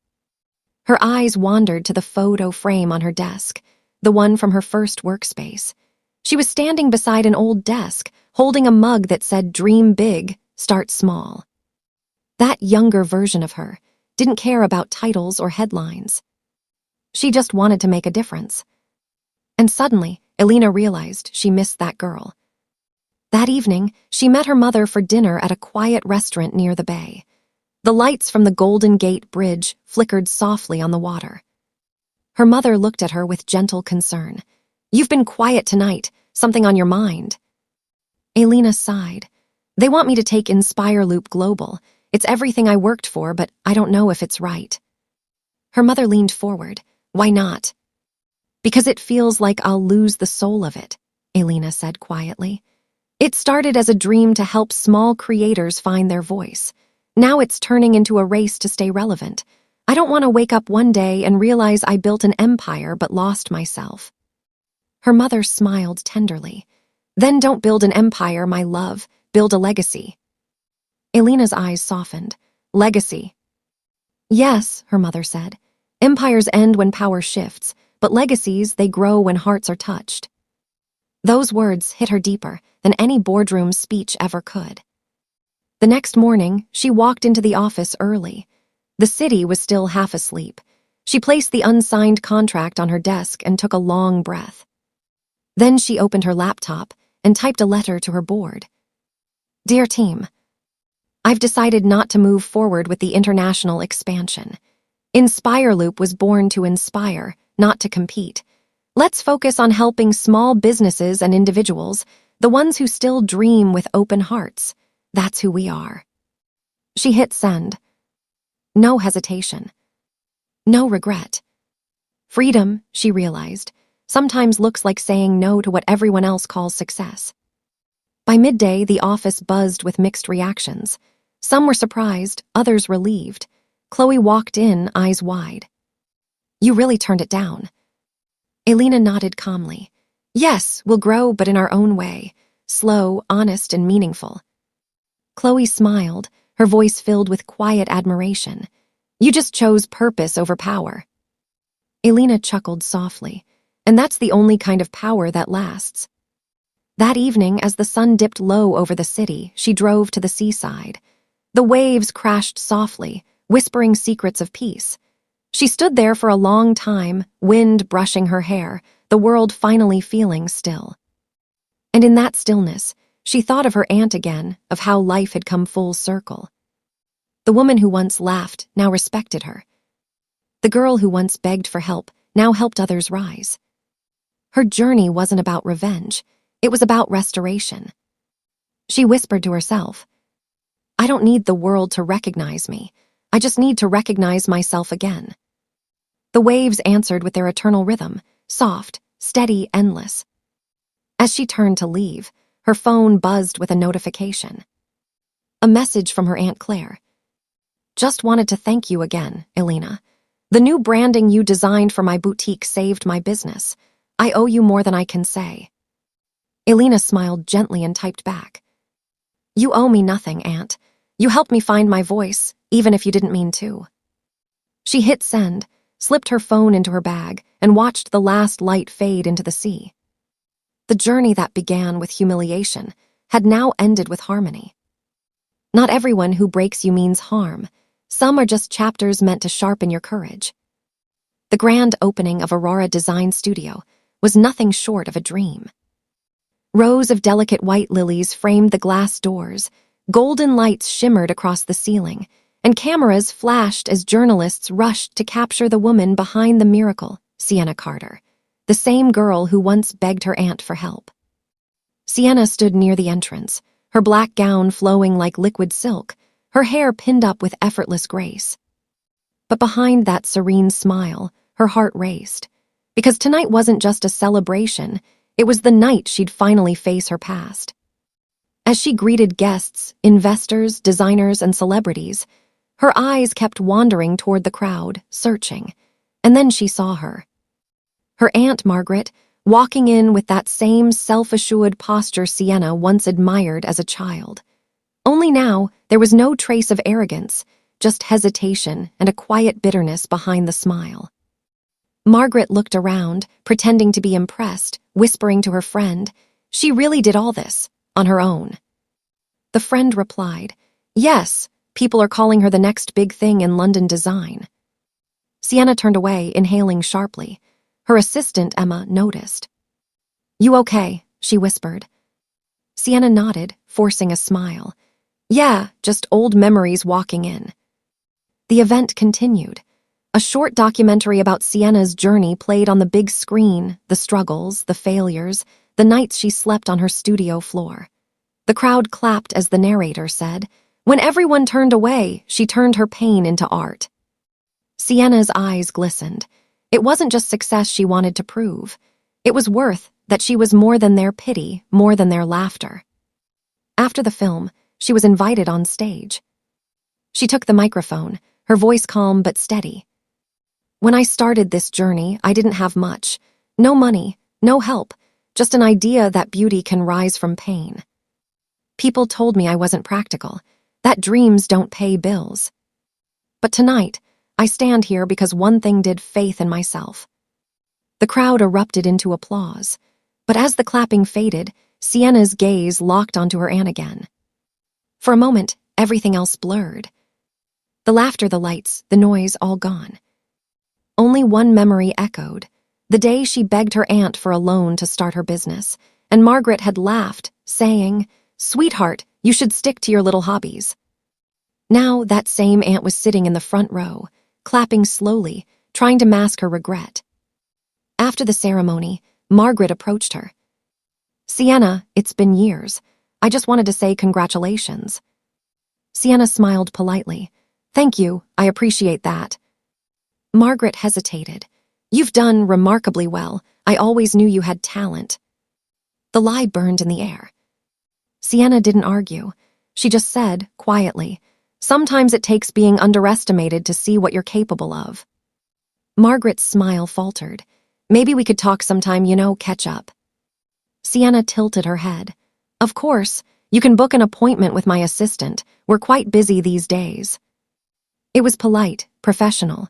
Her eyes wandered to the photo frame on her desk, the one from her first workspace. She was standing beside an old desk, holding a mug that said, "Dream big, start small." That younger version of her didn't care about titles or headlines. She just wanted to make a difference. And suddenly, Elena realized she missed that girl. That evening, she met her mother for dinner at a quiet restaurant near the bay. The lights from the Golden Gate Bridge flickered softly on the water. Her mother looked at her with gentle concern. "You've been quiet tonight. Something on your mind?" Elena sighed. "They want me to take InspireLoop Global. It's everything I worked for, but I don't know if it's right." Her mother leaned forward. "Why not?" "Because it feels like I'll lose the soul of it," Elena said quietly. "It started as a dream to help small creators find their voice. Now it's turning into a race to stay relevant. I don't want to wake up one day and realize I built an empire but lost myself." Her mother smiled tenderly. "Then don't build an empire, my love. Build a legacy." Elena's eyes softened. "Legacy?" "Yes," her mother said. "Empires end when power shifts, but legacies, they grow when hearts are touched." Those words hit her deeper than any boardroom speech ever could. The next morning, she walked into the office early. The city was still half asleep. She placed the unsigned contract on her desk and took a long breath. Then she opened her laptop and typed a letter to her board. "Dear team, I've decided not to move forward with the international expansion. InspireLoop was born to inspire, not to compete. Let's focus on helping small businesses and individuals The ones who still dream with open hearts. That's who we are. She hit send. No hesitation. No regret. Freedom, she realized, sometimes looks like saying no to what everyone else calls success. By midday, the office buzzed with mixed reactions. Some were surprised, others relieved. Chloe walked in, eyes wide. You really turned it down. Elena nodded calmly. Yes, we'll grow, but in our own way. Slow, honest, and meaningful. Chloe smiled, her voice filled with quiet admiration. You just chose purpose over power. Elena chuckled softly. And that's the only kind of power that lasts. That evening, as the sun dipped low over the city, she drove to the seaside. The waves crashed softly, whispering secrets of peace. She stood there for a long time, wind brushing her hair, the world finally feeling still. And in that stillness, she thought of her aunt again, of how life had come full circle. The woman who once laughed now respected her. The girl who once begged for help now helped others rise. Her journey wasn't about revenge, it was about restoration. She whispered to herself, I don't need the world to recognize me. I just need to recognize myself again. The waves answered with their eternal rhythm, soft, steady, endless. As she turned to leave, her phone buzzed with a notification. A message from her Aunt Claire. Just wanted to thank you again, Elena. The new branding you designed for my boutique saved my business. I owe you more than I can say. Elena smiled gently and typed back. You owe me nothing, Aunt. You helped me find my voice, even if you didn't mean to. She hit send, slipped her phone into her bag, and watched the last light fade into the sea. The journey that began with humiliation had now ended with harmony. Not everyone who breaks you means harm. Some are just chapters meant to sharpen your courage. The grand opening of Aurora Design Studio was nothing short of a dream. Rows of delicate white lilies framed the glass doors, golden lights shimmered across the ceiling, and cameras flashed as journalists rushed to capture the woman behind the miracle, Sienna Carter, the same girl who once begged her aunt for help. Sienna stood near the entrance, her black gown flowing like liquid silk, her hair pinned up with effortless grace. But behind that serene smile, her heart raced, because tonight wasn't just a celebration, it was the night she'd finally face her past. As she greeted guests, investors, designers, and celebrities, her eyes kept wandering toward the crowd, searching, and then she saw her. Her Aunt Margaret, walking in with that same self-assured posture Sienna once admired as a child. Only now, there was no trace of arrogance, just hesitation and a quiet bitterness behind the smile. Margaret looked around, pretending to be impressed, whispering to her friend, she really did all this, on her own. The friend replied, yes, people are calling her the next big thing in London design. Sienna turned away, inhaling sharply. Her assistant, Emma, noticed. You okay? She whispered. Sienna nodded, forcing a smile. Yeah, just old memories walking in. The event continued. A short documentary about Sienna's journey played on the big screen, the struggles, the failures, the nights she slept on her studio floor. The crowd clapped as the narrator said, when everyone turned away, she turned her pain into art. Sienna's eyes glistened. It wasn't just success she wanted to prove. It was worth that she was more than their pity, more than their laughter. After the film, she was invited on stage. She took the microphone, her voice calm but steady. When I started this journey, I didn't have much. No money, no help, just an idea that beauty can rise from pain. People told me I wasn't practical, that dreams don't pay bills. But tonight, I stand here because one thing did: faith in myself. The crowd erupted into applause, but as the clapping faded, Sienna's gaze locked onto her aunt again. For a moment, everything else blurred. The laughter, the lights, the noise, all gone. Only one memory echoed, the day she begged her aunt for a loan to start her business, and Margaret had laughed, saying, "Sweetheart, you should stick to your little hobbies." Now that same aunt was sitting in the front row, clapping slowly, trying to mask her regret. After the ceremony, Margaret approached her. Sienna, it's been years. I just wanted to say congratulations. Sienna smiled politely. Thank you, I appreciate that. Margaret hesitated. You've done remarkably well. I always knew you had talent. The lie burned in the air. Sienna didn't argue. She just said, quietly, sometimes it takes being underestimated to see what you're capable of. Margaret's smile faltered. Maybe we could talk sometime, catch up. Sienna tilted her head. Of course, you can book an appointment with my assistant. We're quite busy these days. It was polite, professional,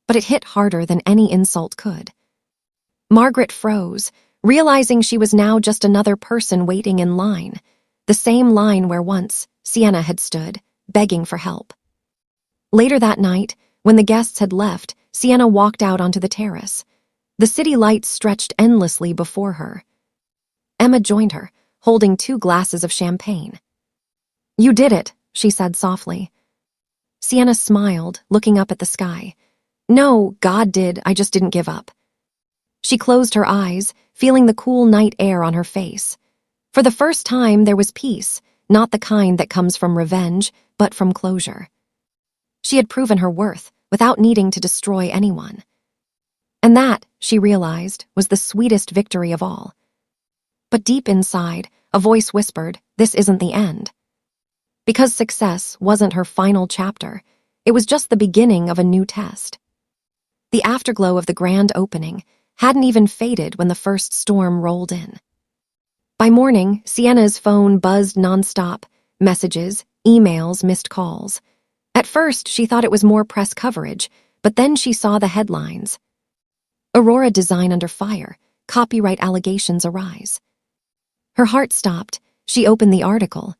but it hit harder than any insult could. Margaret froze, realizing she was now just another person waiting in line, the same line where once Sienna had stood, begging for help. Later that night, when the guests had left, Sienna walked out onto the terrace. The city lights stretched endlessly before her. Emma joined her, holding 2 glasses of champagne. You did it, she said softly. Sienna smiled, looking up at the sky. No, God did, I just didn't give up. She closed her eyes, feeling the cool night air on her face. For the first time, there was peace, not the kind that comes from revenge, but from closure. She had proven her worth without needing to destroy anyone. And that, she realized, was the sweetest victory of all. But deep inside, a voice whispered, this isn't the end. Because success wasn't her final chapter, it was just the beginning of a new test. The afterglow of the grand opening hadn't even faded when the first storm rolled in. By morning, Sienna's phone buzzed nonstop, messages, emails, missed calls. At first, she thought it was more press coverage, but then she saw the headlines. Aurora design under fire, copyright allegations arise. Her heart stopped. She opened the article.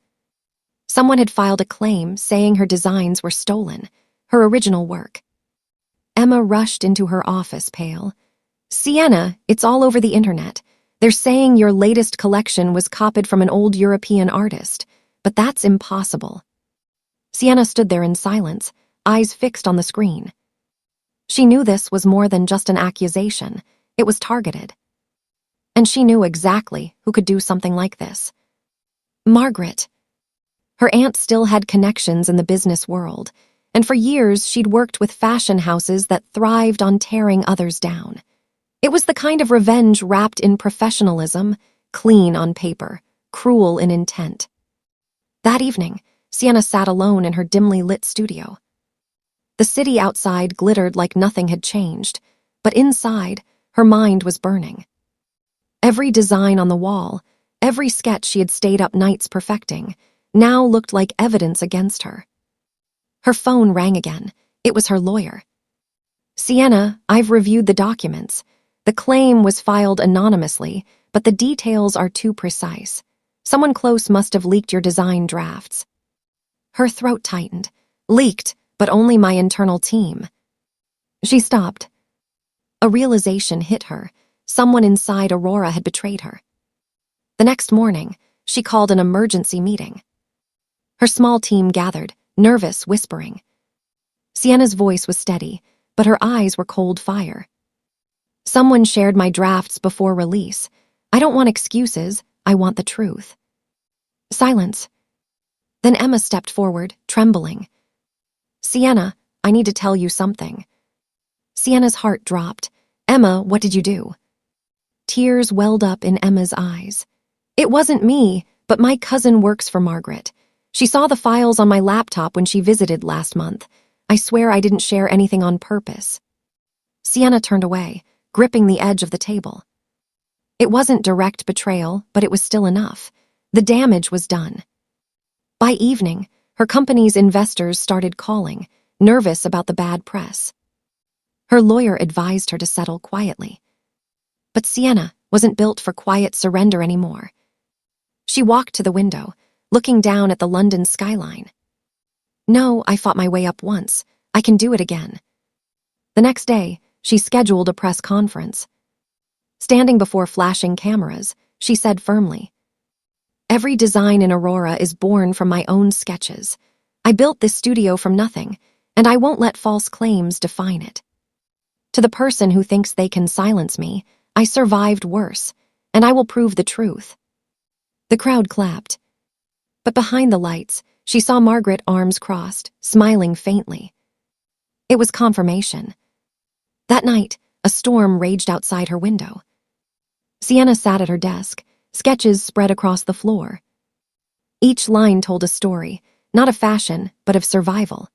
Someone had filed a claim saying her designs were stolen, her original work. Emma rushed into her office, pale. Sienna, it's all over the internet. They're saying your latest collection was copied from an old European artist, but that's impossible. Sienna stood there in silence, eyes fixed on the screen. She knew this was more than just an accusation. It was targeted. And she knew exactly who could do something like this. Margaret. Her aunt still had connections in the business world, and for years she'd worked with fashion houses that thrived on tearing others down. It was the kind of revenge wrapped in professionalism, clean on paper, cruel in intent. That evening, Sienna sat alone in her dimly lit studio. The city outside glittered like nothing had changed, but inside, her mind was burning. Every design on the wall, every sketch she had stayed up nights perfecting, now looked like evidence against her. Her phone rang again. It was her lawyer. Sienna, I've reviewed the documents. The claim was filed anonymously, but the details are too precise. Someone close must have leaked your design drafts. Her throat tightened. Leaked, but only my internal team. She stopped. A realization hit her. Someone inside Aurora had betrayed her. The next morning, she called an emergency meeting. Her small team gathered, nervous, whispering. Sienna's voice was steady, but her eyes were cold fire. Someone shared my drafts before release. I don't want excuses, I want the truth. Silence. Then Emma stepped forward, trembling. Sienna, I need to tell you something. Sienna's heart dropped. Emma, what did you do? Tears welled up in Emma's eyes. It wasn't me, but my cousin works for Margaret. She saw the files on my laptop when she visited last month. I swear I didn't share anything on purpose. Sienna turned away, gripping the edge of the table. It wasn't direct betrayal, but it was still enough. The damage was done. By evening, her company's investors started calling, nervous about the bad press. Her lawyer advised her to settle quietly. But Sienna wasn't built for quiet surrender anymore. She walked to the window, looking down at the London skyline. No, I fought my way up once. I can do it again. The next day, she scheduled a press conference. Standing before flashing cameras, she said firmly, Every design in Aurora is born from my own sketches. I built this studio from nothing, and I won't let false claims define it. To the person who thinks they can silence me, I survived worse, and I will prove the truth." The crowd clapped. But behind the lights, she saw Margaret, arms crossed, smiling faintly. It was confirmation. That night, a storm raged outside her window. Sienna sat at her desk, sketches spread across the floor. Each line told a story, not of fashion, but of survival.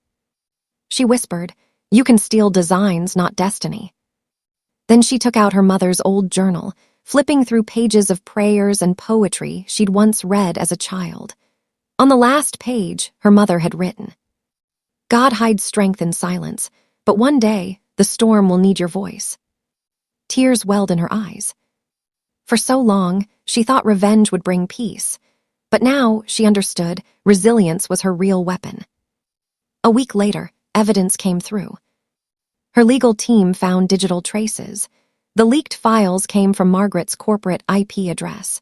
She whispered, "You can steal designs, not destiny." Then she took out her mother's old journal, flipping through pages of prayers and poetry she'd once read as a child. On the last page, her mother had written, "God hides strength in silence, but one day, the storm will need your voice." Tears welled in her eyes. For so long, she thought revenge would bring peace, but now she understood resilience was her real weapon. A week later, evidence came through. Her legal team found digital traces. The leaked files came from Margaret's corporate IP address.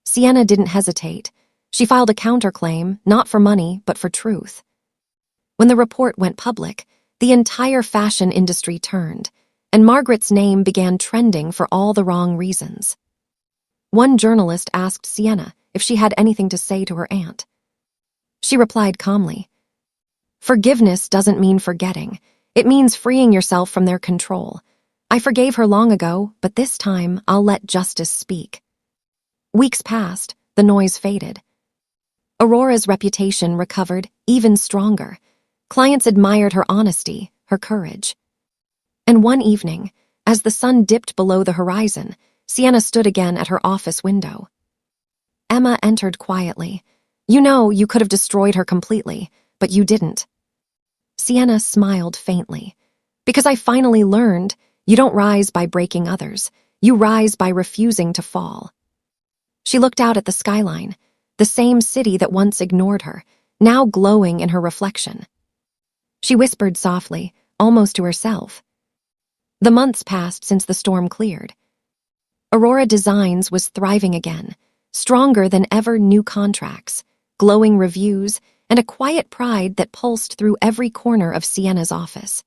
Sienna didn't hesitate. She filed a counterclaim, not for money, but for truth. When the report went public, the entire fashion industry turned, and Margaret's name began trending for all the wrong reasons. One journalist asked Sienna if she had anything to say to her aunt. She replied calmly, "Forgiveness doesn't mean forgetting. It means freeing yourself from their control. I forgave her long ago, but this time I'll let justice speak." Weeks passed, the noise faded. Aurora's reputation recovered, even stronger. Clients admired her honesty, her courage. And one evening, as the sun dipped below the horizon, Sienna stood again at her office window. Emma entered quietly. "You know, you could have destroyed her completely, but you didn't." Sienna smiled faintly. "Because I finally learned, you don't rise by breaking others. You rise by refusing to fall." She looked out at the skyline, the same city that once ignored her, now glowing in her reflection. She whispered softly, almost to herself. The months passed since the storm cleared. Aurora Designs was thriving again, stronger than ever, new contracts, glowing reviews, and a quiet pride that pulsed through every corner of Sienna's office.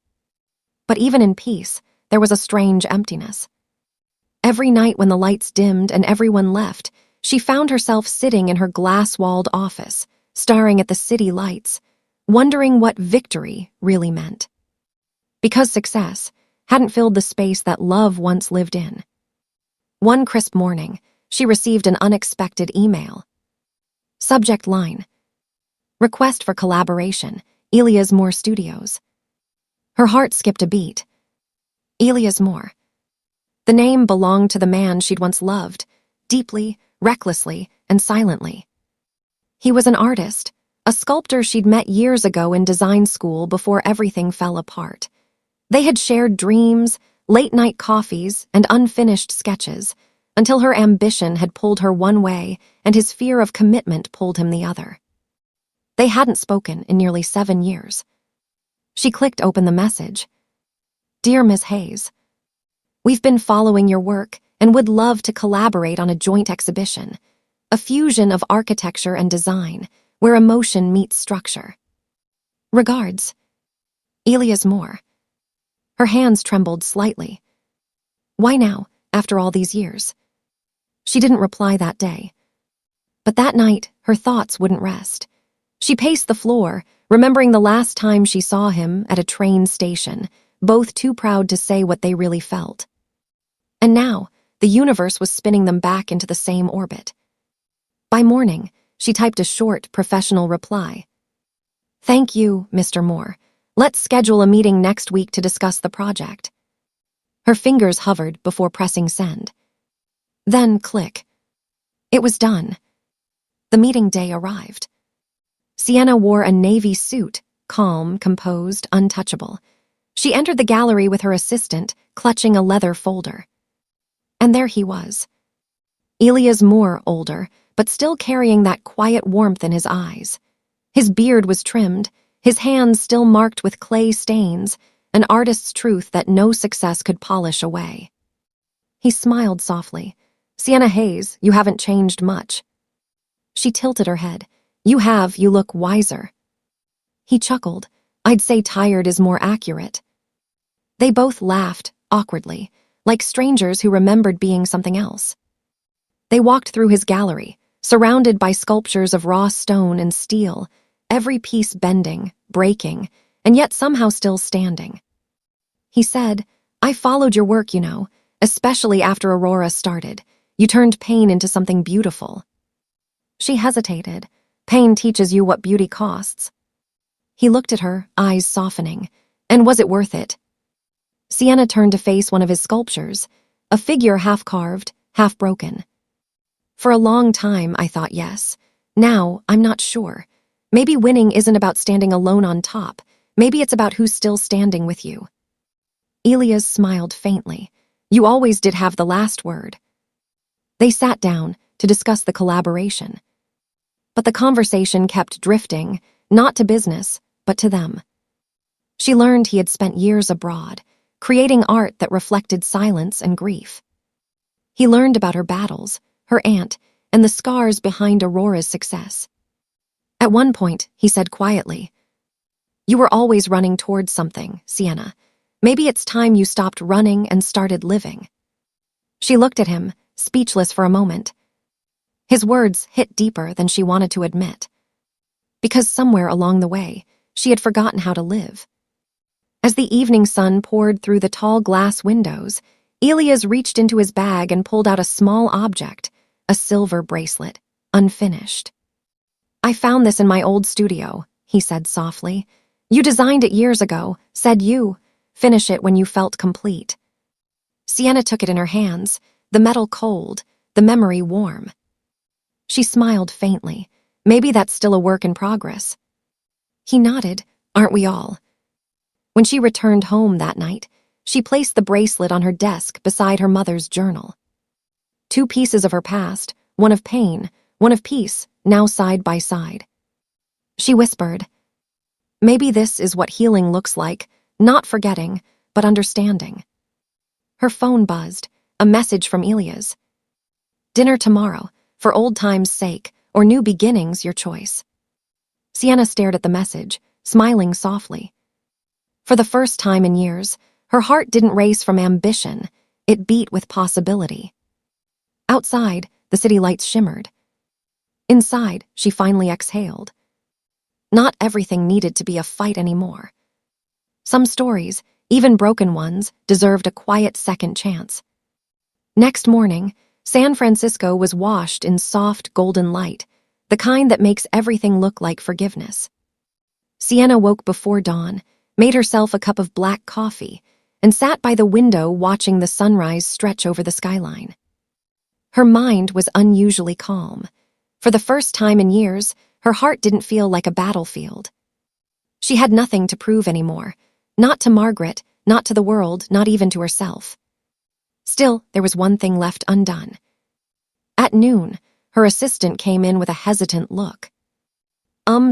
But even in peace, there was a strange emptiness. Every night when the lights dimmed and everyone left, she found herself sitting in her glass-walled office, staring at the city lights, wondering what victory really meant. Because success hadn't filled the space that love once lived in. One crisp morning, she received an unexpected email. Subject line: "Request for collaboration, Elias Moore Studios." Her heart skipped a beat. Elias Moore. The name belonged to the man she'd once loved, deeply, recklessly, and silently. He was an artist, a sculptor she'd met years ago in design school before everything fell apart. They had shared dreams, late-night coffees, and unfinished sketches, until her ambition had pulled her one way and his fear of commitment pulled him the other. They hadn't spoken in nearly 7 years. She clicked open the message. "Dear Ms. Hayes, we've been following your work and would love to collaborate on a joint exhibition, a fusion of architecture and design, where emotion meets structure. Regards, Elias Moore." Her hands trembled slightly. Why now, after all these years? She didn't reply that day. But that night, her thoughts wouldn't rest. She paced the floor, remembering the last time she saw him at a train station, both too proud to say what they really felt. And now, the universe was spinning them back into the same orbit. By morning, she typed a short, professional reply. "Thank you, Mr. Moore. Let's schedule a meeting next week to discuss the project." Her fingers hovered before pressing send. Then click. It was done. The meeting day arrived. Sienna wore a navy suit, calm, composed, untouchable. She entered the gallery with her assistant, clutching a leather folder. And there he was. Elias Moore, older, but still carrying that quiet warmth in his eyes. His beard was trimmed, his hands still marked with clay stains, an artist's truth that no success could polish away. He smiled softly. "Sienna Hayes, you haven't changed much." She tilted her head. You look wiser." He chuckled. "I'd say tired is more accurate." They both laughed, awkwardly, like strangers who remembered being something else. They walked through his gallery, surrounded by sculptures of raw stone and steel, every piece bending, breaking, and yet somehow still standing. He said, "I followed your work, especially after Aurora started. You turned pain into something beautiful." She hesitated. Pain teaches you what beauty costs. He looked at her, eyes softening. And was it worth it? Sienna turned to face one of his sculptures, a figure half carved, half broken. For a long time, I thought yes. Now, I'm not sure. Maybe winning isn't about standing alone on top. Maybe it's about who's still standing with you. Elias smiled faintly. You always did have the last word. They sat down to discuss the collaboration. But the conversation kept drifting, not to business, but to them. She learned he had spent years abroad, creating art that reflected silence and grief. He learned about her battles, her aunt, and the scars behind Aurora's success. At one point, he said quietly, "You were always running towards something, Sienna. Maybe it's time you stopped running and started living." She looked at him, speechless for a moment. His words hit deeper than she wanted to admit. Because somewhere along the way, she had forgotten how to live. As the evening sun poured through the tall glass windows, Elias reached into his bag and pulled out a small object, a silver bracelet, unfinished. "I found this in my old studio," he said softly. "You designed it years ago, said you. Finish it when you felt complete." Sienna took it in her hands, the metal cold, the memory warm. She smiled faintly. Maybe that's still a work in progress. He nodded. Aren't we all? When she returned home that night, she placed the bracelet on her desk beside her mother's journal. Two pieces of her past, one of pain, one of peace, now side by side. She whispered, "Maybe this is what healing looks like, not forgetting, but understanding." Her phone buzzed, a message from Elias. "Dinner tomorrow, for old time's sake, or new beginnings, your choice." Sienna stared at the message, smiling softly. For the first time in years, her heart didn't race from ambition, it beat with possibility. Outside, the city lights shimmered. Inside, she finally exhaled. Not everything needed to be a fight anymore. Some stories, even broken ones, deserved a quiet second chance. Next morning, San Francisco was washed in soft golden light, the kind that makes everything look like forgiveness. Sienna woke before dawn, made herself a cup of black coffee, and sat by the window watching the sunrise stretch over the skyline. Her mind was unusually calm. For the first time in years, her heart didn't feel like a battlefield. She had nothing to prove anymore, not to Margaret, not to the world, not even to herself. Still, there was one thing left undone. At noon, her assistant came in with a hesitant look.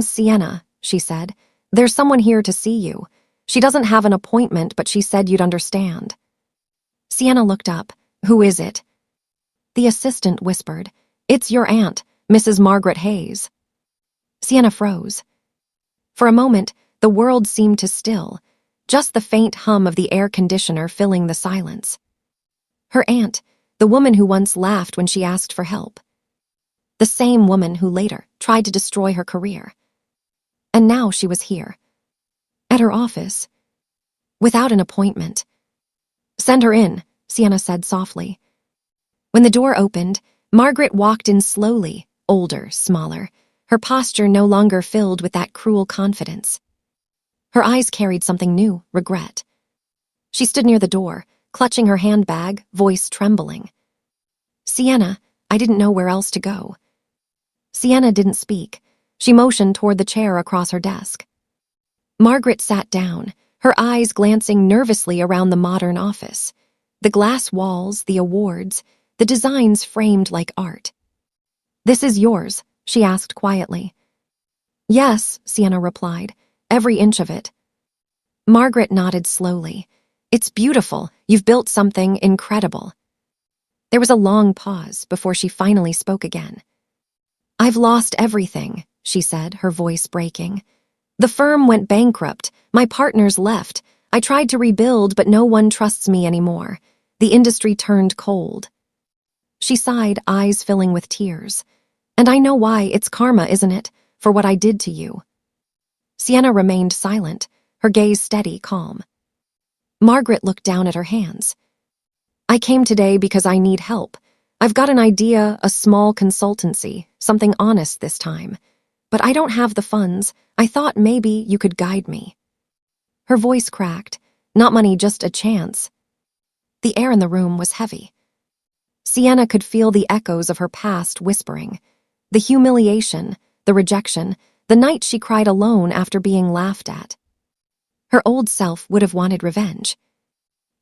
Sienna," she said, "there's someone here to see you. She doesn't have an appointment, but she said you'd understand." Sienna looked up. "Who is it?" The assistant whispered, "It's your aunt, Mrs. Margaret Hayes." Sienna froze. For a moment, the world seemed to still, just the faint hum of the air conditioner filling the silence. Her aunt, the woman who once laughed when she asked for help. The same woman who later tried to destroy her career. And now she was here. At her office. Without an appointment. "Send her in," Sienna said softly. When the door opened, Margaret walked in slowly, older, smaller, her posture no longer filled with that cruel confidence. Her eyes carried something new, regret. She stood near the door, clutching her handbag, voice trembling. "Sienna, I didn't know where else to go." Sienna didn't speak. She motioned toward the chair across her desk. Margaret sat down, her eyes glancing nervously around the modern office. The glass walls, the awards, the designs framed like art. "This is yours?" she asked quietly. "Yes," Sienna replied, "every inch of it." Margaret nodded slowly. "It's beautiful. You've built something incredible." There was a long pause before she finally spoke again. "I've lost everything," she said, her voice breaking. "The firm went bankrupt. My partners left. I tried to rebuild, but no one trusts me anymore. The industry turned cold." She sighed, eyes filling with tears. And I know why. It's karma, isn't it, for what I did to you. Sienna remained silent, her gaze steady, calm. Margaret looked down at her hands. I came today because I need help. I've got an idea, a small consultancy, something honest this time. But I don't have the funds. I thought maybe you could guide me. Her voice cracked. Not money, just a chance. The air in the room was heavy. Sienna could feel the echoes of her past whispering. The humiliation, the rejection, the night she cried alone after being laughed at. Her old self would have wanted revenge.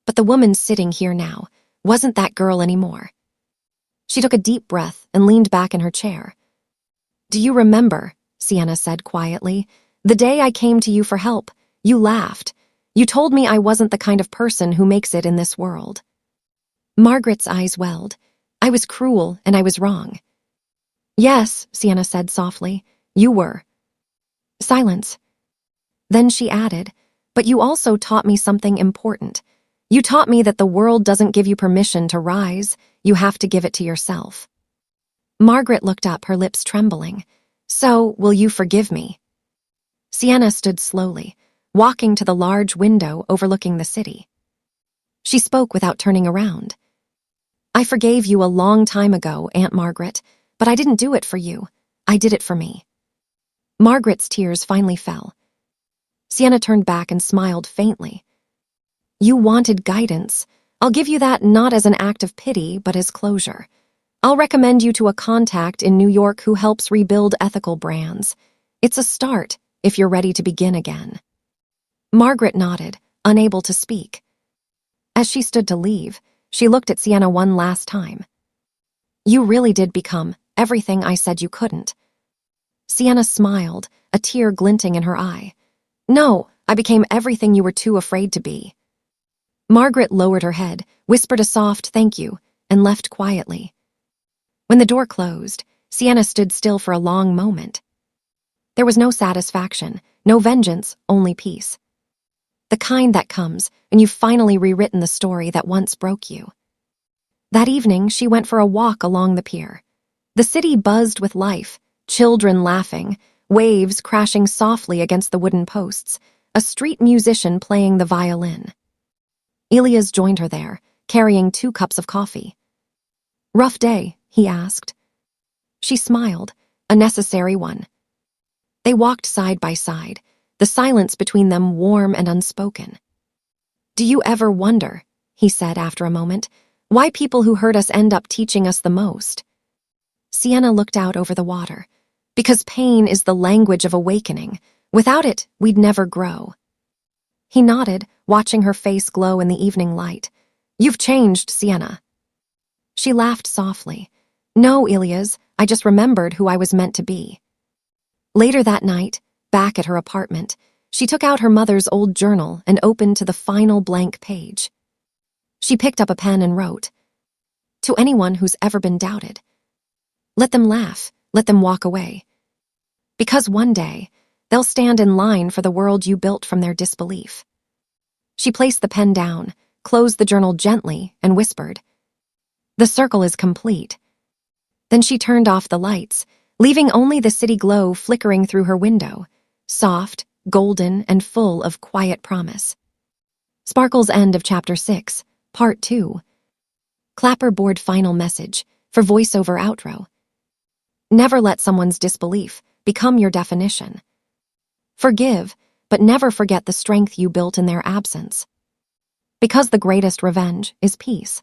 But the woman sitting here now wasn't that girl anymore. She took a deep breath and leaned back in her chair. Do you remember, Sienna said quietly, the day I came to you for help? You laughed. You told me I wasn't the kind of person who makes it in this world. Margaret's eyes welled. I was cruel and I was wrong. Yes, Sienna said softly, you were. Silence. Then she added, but you also taught me something important. You taught me that the world doesn't give you permission to rise, you have to give it to yourself. Margaret looked up, her lips trembling. So, will you forgive me? Sienna stood slowly, walking to the large window overlooking the city. She spoke without turning around. I forgave you a long time ago, Aunt Margaret, but I didn't do it for you. I did it for me. Margaret's tears finally fell. Sienna turned back and smiled faintly. You wanted guidance. I'll give you that not as an act of pity, but as closure. I'll recommend you to a contact in New York who helps rebuild ethical brands. It's a start if you're ready to begin again. Margaret nodded, unable to speak. As she stood to leave, she looked at Sienna one last time. You really did become everything I said you couldn't. Sienna smiled, a tear glinting in her eye. No, I became everything you were too afraid to be. Margaret lowered her head, whispered a soft thank you, and left quietly. When the door closed, Sienna stood still for a long moment. There was no satisfaction, no vengeance, only peace. The kind that comes when you've finally rewritten the story that once broke you. That evening, she went for a walk along the pier. The city buzzed with life, children laughing, waves crashing softly against the wooden posts, a street musician playing the violin. Elias joined her there, carrying 2 cups of coffee. Rough day, he asked. She smiled, a necessary one. They walked side by side, the silence between them warm and unspoken. Do you ever wonder, he said after a moment, why people who hurt us end up teaching us the most? Sienna looked out over the water. Because pain is the language of awakening. Without it, we'd never grow. He nodded, watching her face glow in the evening light. You've changed, Sienna. She laughed softly. No, Elias, I just remembered who I was meant to be. Later that night, back at her apartment, she took out her mother's old journal and opened to the final blank page. She picked up a pen and wrote, To anyone who's ever been doubted. Let them laugh, let them walk away. Because one day, they'll stand in line for the world you built from their disbelief. She placed the pen down, closed the journal gently, and whispered, The circle is complete. Then she turned off the lights, leaving only the city glow flickering through her window, soft, golden, and full of quiet promise. Sparkle's end of Chapter 6, Part 2. Clapperboard final message for voiceover outro. Never let someone's disbelief become your definition. Forgive, but never forget the strength you built in their absence. Because the greatest revenge is peace.